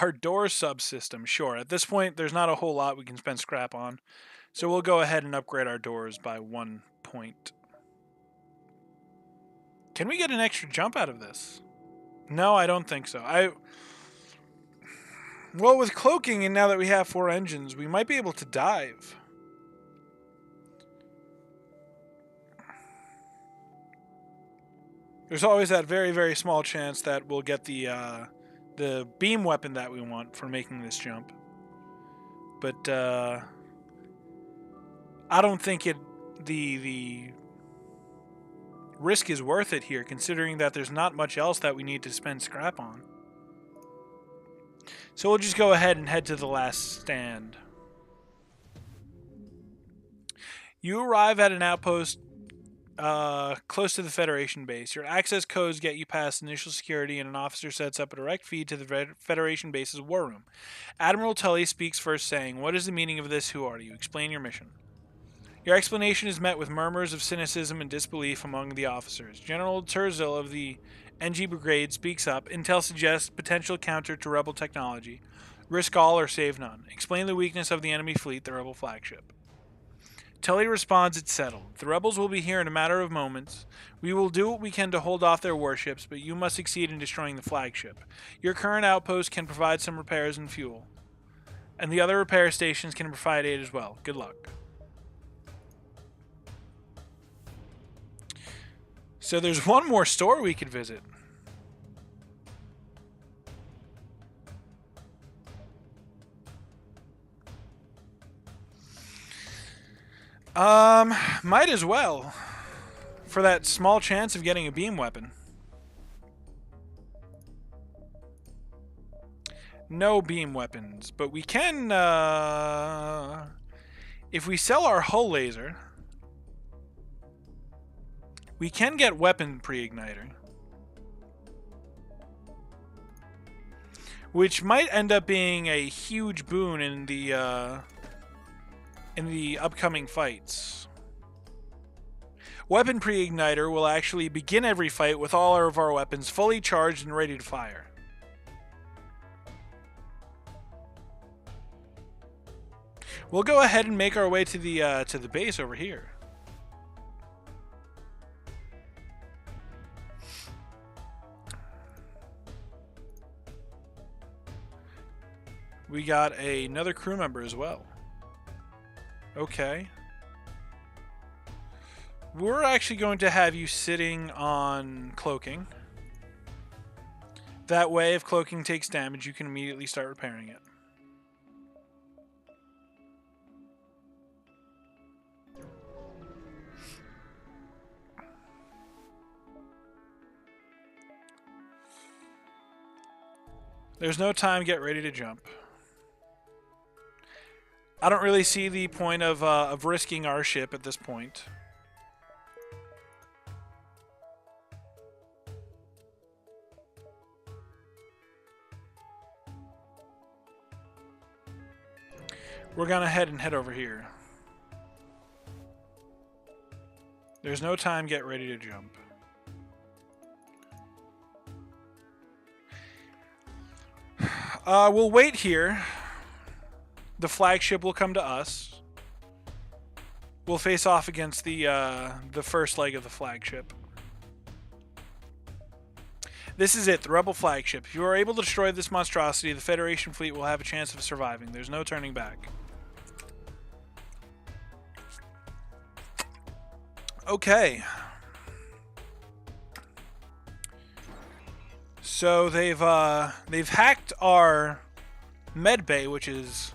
Our door subsystem, sure. At this point, there's not a whole lot we can spend scrap on, so we'll go ahead and upgrade our doors by 1 point. Can we get an extra jump out of this? No, I don't think so. Well, with cloaking, and now that we have 4 engines, we might be able to dive. There's always that very, very small chance that we'll get the beam weapon that we want for making this jump. But I don't think the risk is worth it here, considering that there's not much else that we need to spend scrap on. So we'll just go ahead and head to the last stand. You arrive at an outpost close to the Federation base. Your access codes get you past initial security, and an officer sets up a direct feed to the Federation base's war room. Admiral Tully speaks first, saying, "What is the meaning of this? Who are you? Explain your mission." Your explanation is met with murmurs of cynicism and disbelief among the officers. General Turzil of the NG Brigade speaks up. Intel suggests potential counter to rebel technology. Risk all or save none. Explain the weakness of the enemy fleet, the rebel flagship. Tully responds, "It's settled. The rebels will be here in a matter of moments. We will do what we can to hold off their warships, but you must succeed in destroying the flagship. Your current outpost can provide some repairs and fuel, and the other repair stations can provide aid as well. Good luck." So there's one more store we could visit. Might as well, for that small chance of getting a beam weapon. No beam weapons, but we can, if we sell our hull laser, we can get weapon pre-igniter, which might end up being a huge boon in the upcoming fights. Weapon pre-igniter will actually begin every fight with all of our weapons fully charged and ready to fire. We'll go ahead and make our way to the base over here. We got another crew member as well. Okay. We're actually going to have you sitting on cloaking. That way, if cloaking takes damage, you can immediately start repairing it. There's no time, get ready to jump. I don't really see the point of risking our ship at this point. We're gonna head over here. There's no time, get ready to jump. We'll wait here. The flagship will come to us. We'll face off against the first leg of the flagship. This is it, the rebel flagship. If you are able to destroy this monstrosity, the Federation fleet will have a chance of surviving. There's no turning back. Okay. So they've hacked our med bay, which is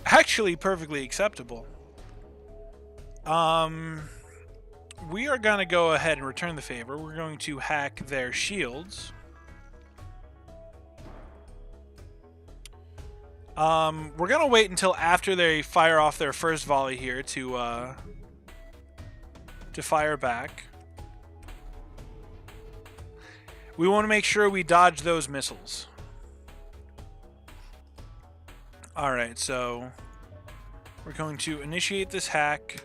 actually perfectly acceptable. We are going to go ahead and return the favor. We're going to hack their shields. We're going to wait until after they fire off their first volley here to fire back. We want to make sure we dodge those missiles. Alright, so we're going to initiate this hack,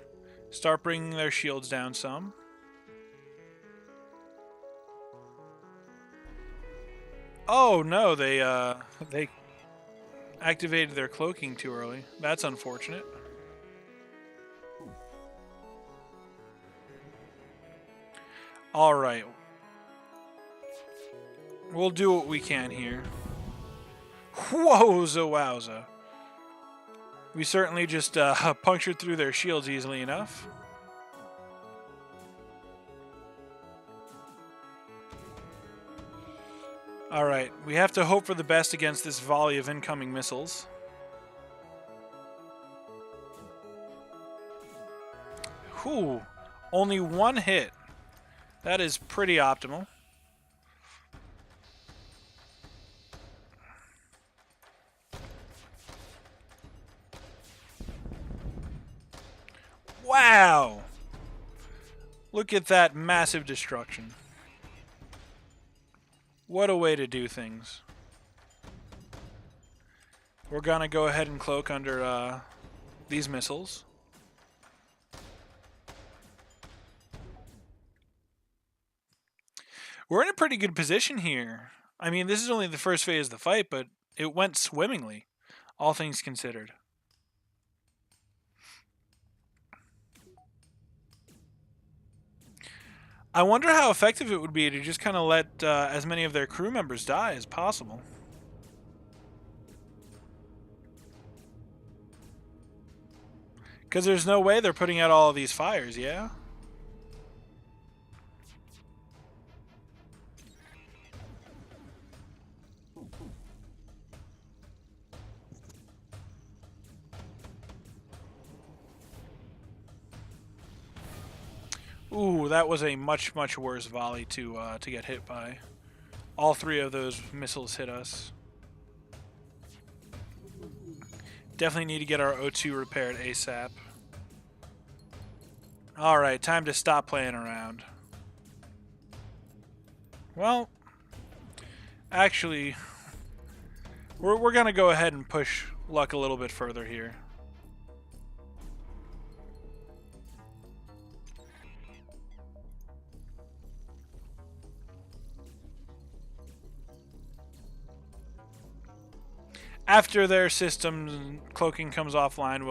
start bringing their shields down some. Oh no, they activated their cloaking too early. That's unfortunate. Alright. We'll do what we can here. Wowza wowza. We certainly just punctured through their shields easily enough. Alright, we have to hope for the best against this volley of incoming missiles. Whew, only one hit. That is pretty optimal. Wow! Look at that massive destruction. What a way to do things. We're gonna go ahead and cloak under these missiles. We're in a pretty good position here. I mean, this is only the first phase of the fight, but it went swimmingly, all things considered. I wonder how effective it would be to just kind of let as many of their crew members die as possible. Because there's no way they're putting out all of these fires, yeah? Ooh, that was a much, much worse volley to get hit by. All three of those missiles hit us. Definitely need to get our O2 repaired ASAP. Alright, time to stop playing around. Well, actually, we're going to go ahead and push luck a little bit further here. After their system cloaking comes offline,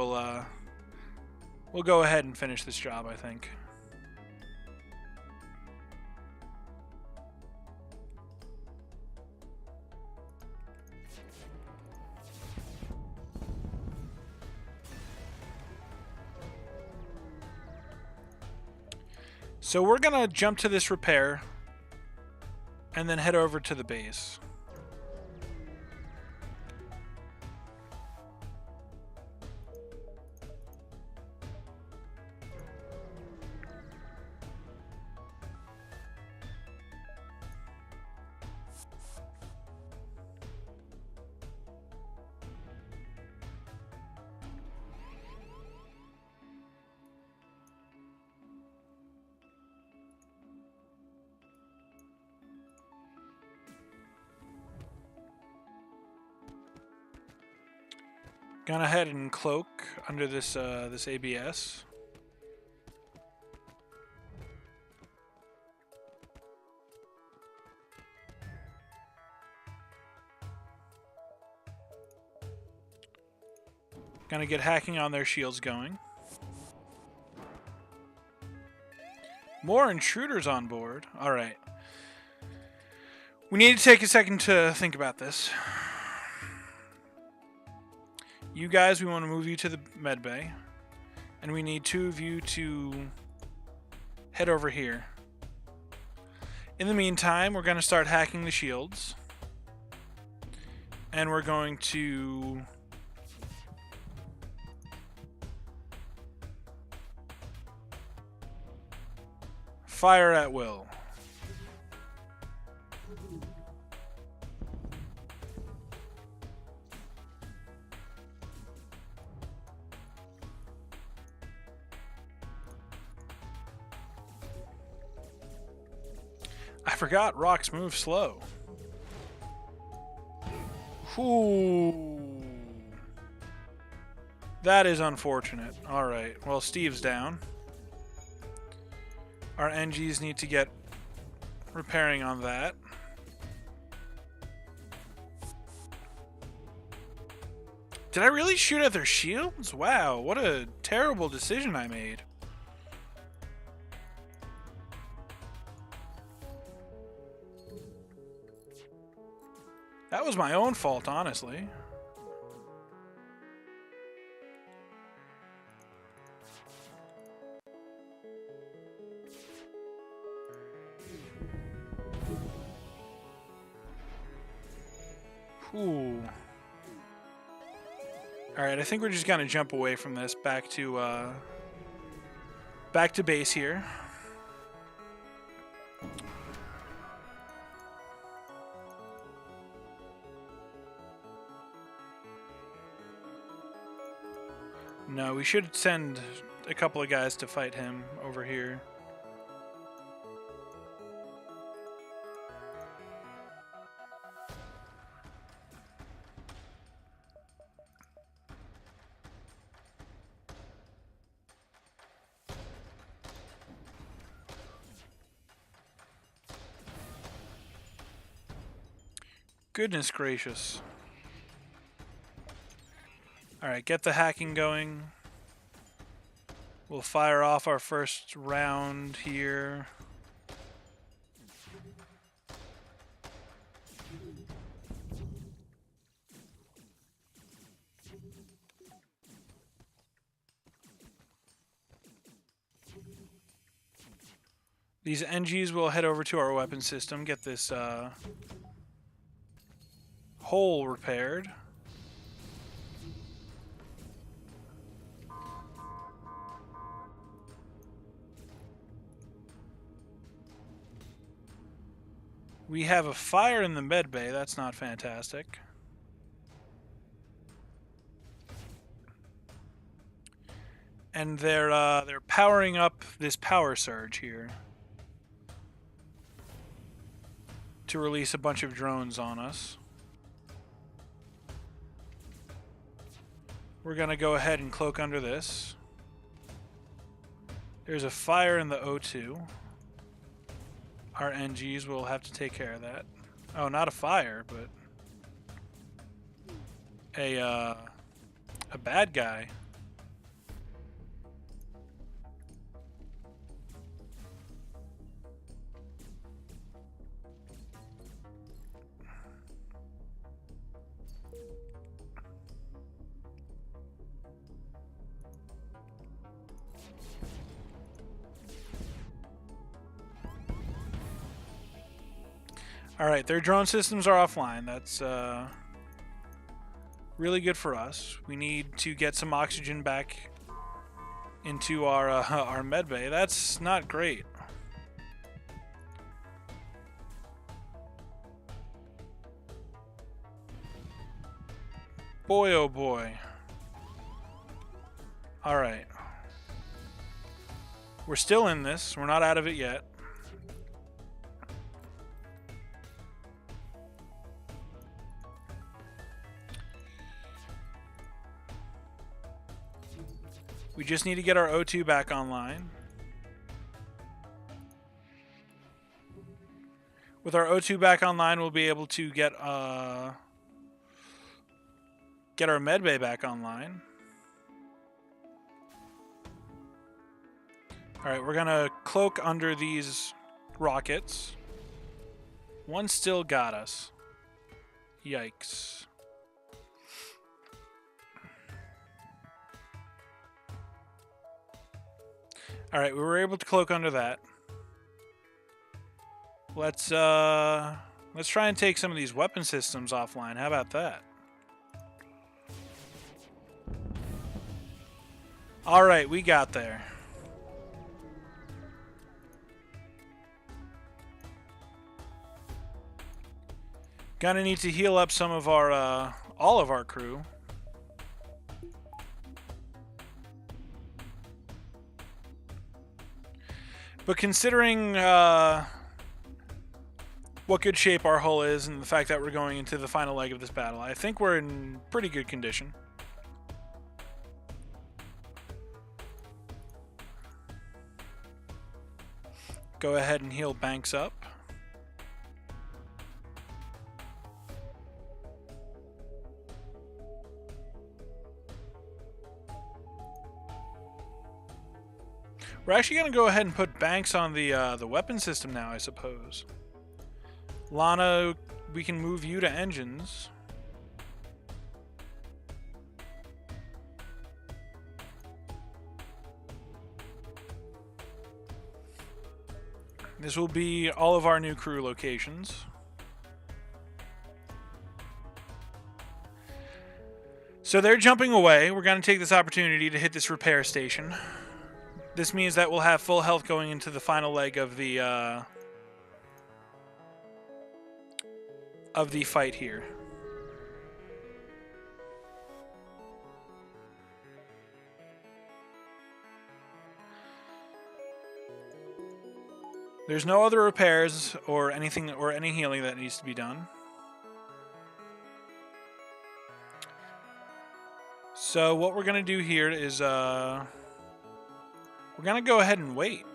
we'll go ahead and finish this job, I think. So we're gonna jump to this repair and then head over to the base. Gonna head and cloak under this this ABS. Gonna get hacking on their shields going. More intruders on board. Alright. We need to take a second to think about this. You guys, we want to move you to the med bay. And we need two of you to head over here. In the meantime, we're going to start hacking the shields. And we're going to fire at will. I forgot rocks move slow. Ooh. That is unfortunate. Alright, well, Steve's down. Our NGs need to get repairing on that. Did I really shoot at their shields? Wow, what a terrible decision I made. That was my own fault, honestly. Ooh. Alright, I think we're just gonna jump away from this back to base here. No, we should send a couple of guys to fight him over here. Goodness gracious. Alright, get the hacking going. We'll fire off our first round here. These NGs will head over to our weapon system, get this hole repaired. We have a fire in the med bay. That's not fantastic. And they're powering up this power surge here to release a bunch of drones on us. We're gonna go ahead and cloak under this. There's a fire in the O2. Our NGs will have to take care of that. Oh, not a fire, but a bad guy. Alright, their drone systems are offline. That's really good for us. We need to get some oxygen back into our medbay. That's not great. Boy, oh boy. Alright. We're still in this. We're not out of it yet. We just need to get our O2 back online. With our O2 back online, we'll be able to get our medbay back online. Alright, we're gonna cloak under these rockets. One still got us. Yikes. Alright, we were able to cloak under that. Let's try and take some of these weapon systems offline. How about that? Alright, we got there. Gonna need to heal up some of our, all of our crew. But considering what good shape our hull is and the fact that we're going into the final leg of this battle, I think we're in pretty good condition. Go ahead and heal Banks up. We're actually going to go ahead and put Banks on the weapon system now, I suppose. Lana we can move you to engines. This will be all of our new crew locations. So they're jumping away. We're going to take this opportunity to hit this repair station. This means that we'll have full health going into the final leg of the fight here. There's no other repairs or anything or any healing that needs to be done. So what we're going to do here is we're going to go ahead and wait.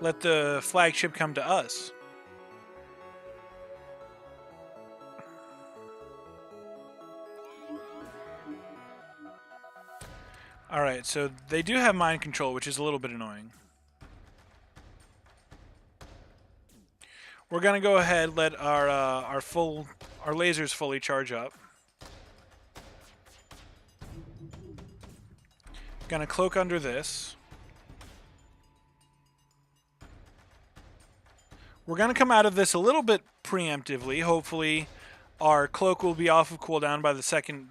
Let the flagship come to us. Alright, so they do have mind control, which is a little bit annoying. We're gonna go ahead, let our lasers fully charge up. Gonna cloak under this. We're gonna come out of this a little bit preemptively. Hopefully, our cloak will be off of cooldown by the second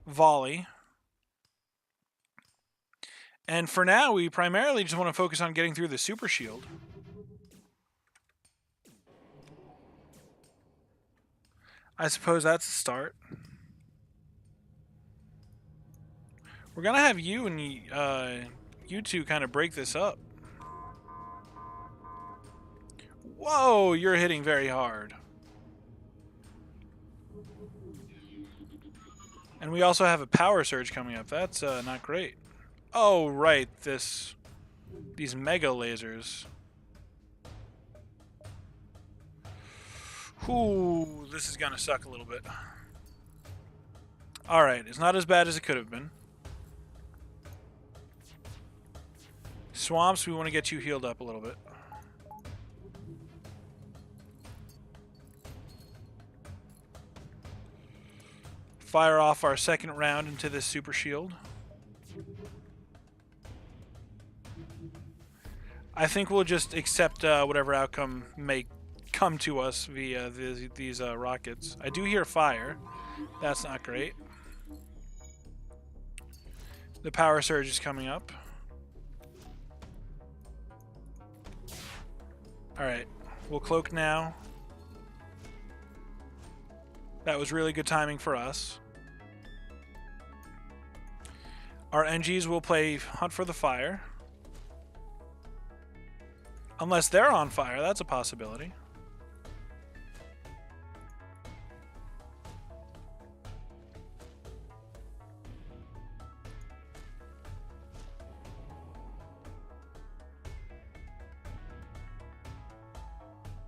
volley. And for now, we primarily just want to focus on getting through the super shield. I suppose that's a start. We're going to have you and you two kind of break this up. Whoa, you're hitting very hard. And we also have a power surge coming up. That's not great. Oh, right, these mega lasers. Ooh, this is gonna suck a little bit. Alright, it's not as bad as it could have been. Swamps, we want to get you healed up a little bit. Fire off our second round into this super shield. I think we'll just accept whatever outcome may come to us via these rockets. I do hear fire. That's not great. The power surge is coming up. Alright, we'll cloak now. That was really good timing for us. Our NGs will play Hunt for the Fire. Unless they're on fire, that's a possibility.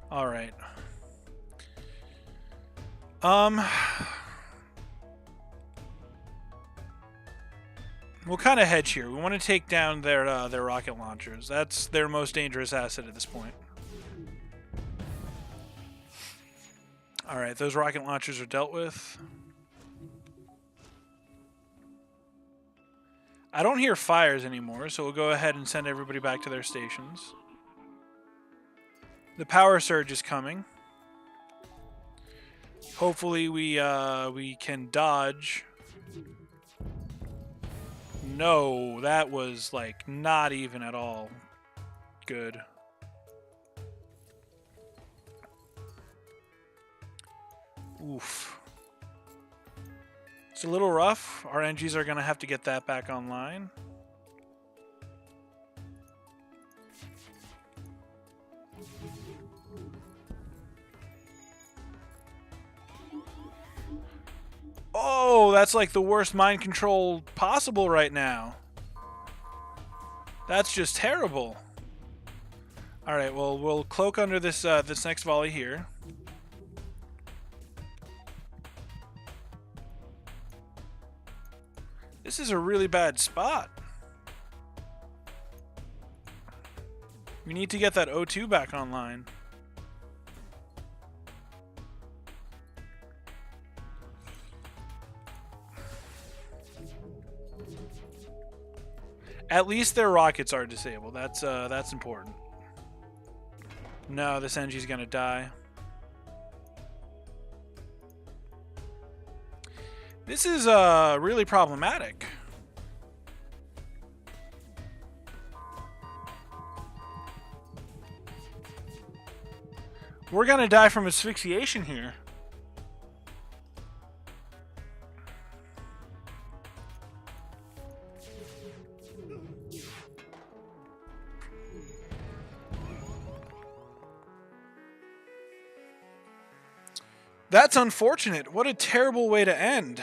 All right. We'll kind of hedge here. We want to take down their rocket launchers. That's their most dangerous asset at this point. All right, those rocket launchers are dealt with. I don't hear fires anymore, so we'll go ahead and send everybody back to their stations. The power surge is coming. Hopefully we can dodge. No, that was like not even at all good. Oof. It's a little rough. Our NGs are going to have to get that back online. Oh, that's like the worst mind control possible right now. That's just terrible. All right, well, we'll cloak under this this next volley here. This is a really bad spot. We need to get that O2 back online. At least their rockets are disabled. That's important. No, this NG's gonna die. This is really problematic. We're gonna die from asphyxiation here. That's unfortunate. What a terrible way to end.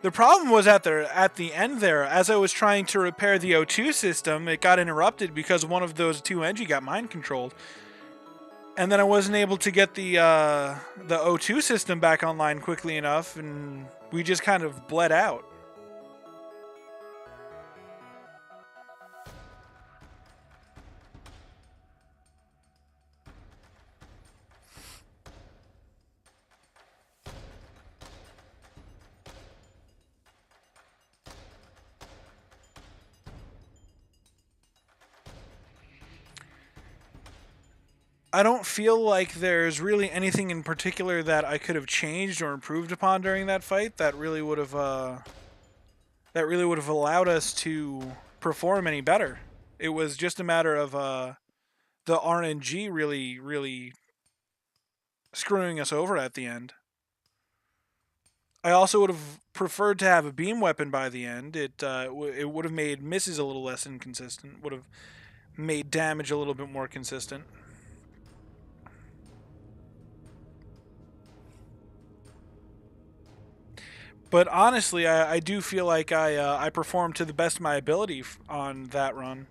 The problem was at the end there, as I was trying to repair the O2 system, it got interrupted because one of those two NG got mind controlled. And then I wasn't able to get the O2 system back online quickly enough, and we just kind of bled out. I don't feel like there's really anything in particular that I could have changed or improved upon during that fight that really would have allowed us to perform any better. It was just a matter of the RNG really screwing us over at the end. I also would have preferred to have a beam weapon by the end. It would have made misses a little less inconsistent. Would have made damage a little bit more consistent. But honestly, I do feel like I performed to the best of my ability on that run.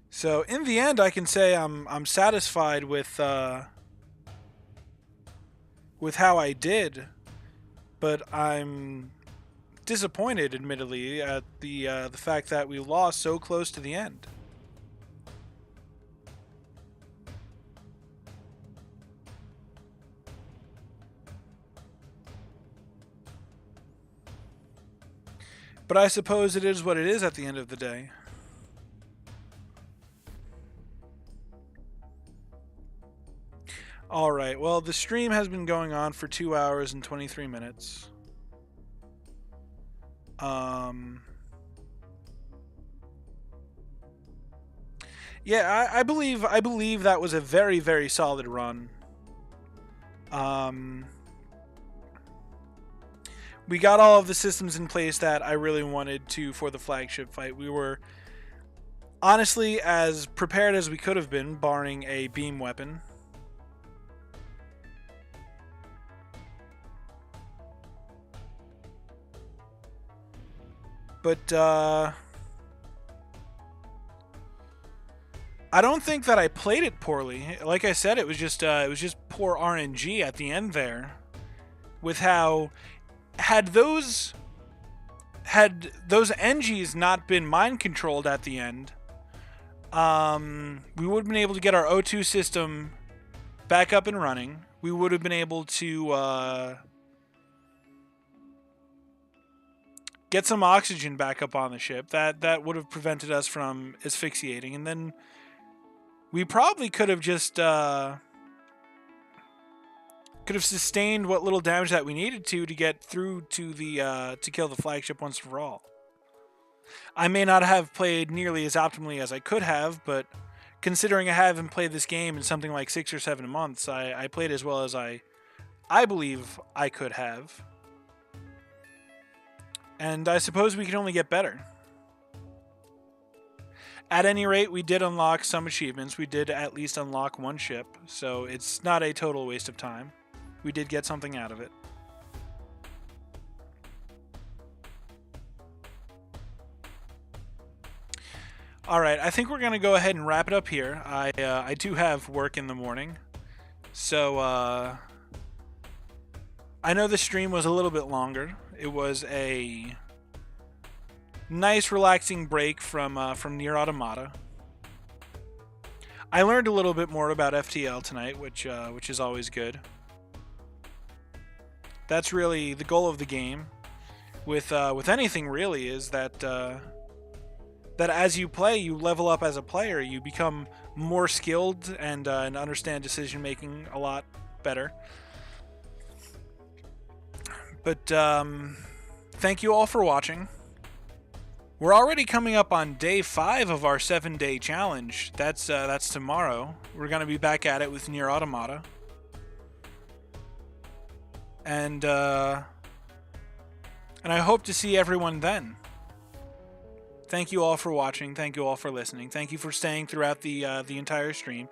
So in the end, I can say I'm satisfied with how I did, but I'm disappointed, admittedly, at the fact that we lost so close to the end. But I suppose it is what it is at the end of the day. Alright, well, the stream has been going on for 2 hours and 23 minutes. Yeah, I believe that was a very solid run. We got all of the systems in place that I really wanted to for the flagship fight. We were honestly as prepared as we could have been, barring a beam weapon. But I don't think that I played it poorly. Like I said, it was just poor RNG at the end there, with how had those NGs not been mind controlled at the end, we would have been able to get our O2 system back up and running. We would have been able to get some oxygen back up on the ship. That would have prevented us from asphyxiating, and then we probably could have just sustained what little damage that we needed to get through to the to kill the flagship once for all. I may not have played nearly as optimally as I could have, but considering I haven't played this game in something like 6 or 7 months, I played as well as I believe I could have. And I suppose we can only get better. At any rate, we did unlock some achievements. We did at least unlock one ship, so it's not a total waste of time. We did get something out of it. Alright, I think we're going to go ahead and wrap it up here. I do have work in the morning, so I know the stream was a little bit longer. It was a nice, relaxing break from Nier Automata. I learned a little bit more about FTL tonight, which is always good. That's really the goal of the game. With anything really is that that as you play, you level up as a player. You become more skilled and understand decision making a lot better. But thank you all for watching. We're already coming up on day 5 of our 7-day challenge. That's tomorrow. We're gonna be back at it with Nier Automata. And I hope to see everyone then. Thank you all for watching. Thank you all for listening. Thank you for staying throughout the entire stream.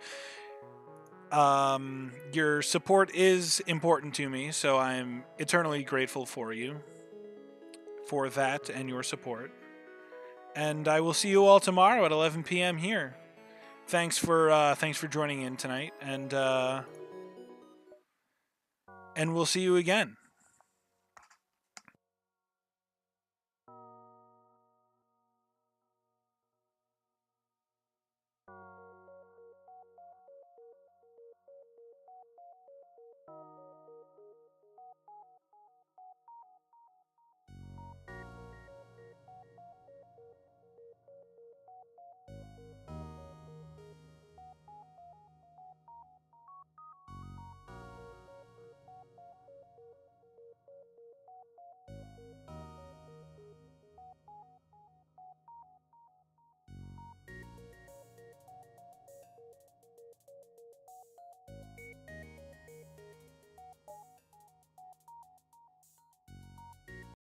Your support is important to me, so I'm eternally grateful for you, for that and your support. And I will see you all tomorrow at 11 p.m. here. Thanks for joining in tonight, and we'll see you again.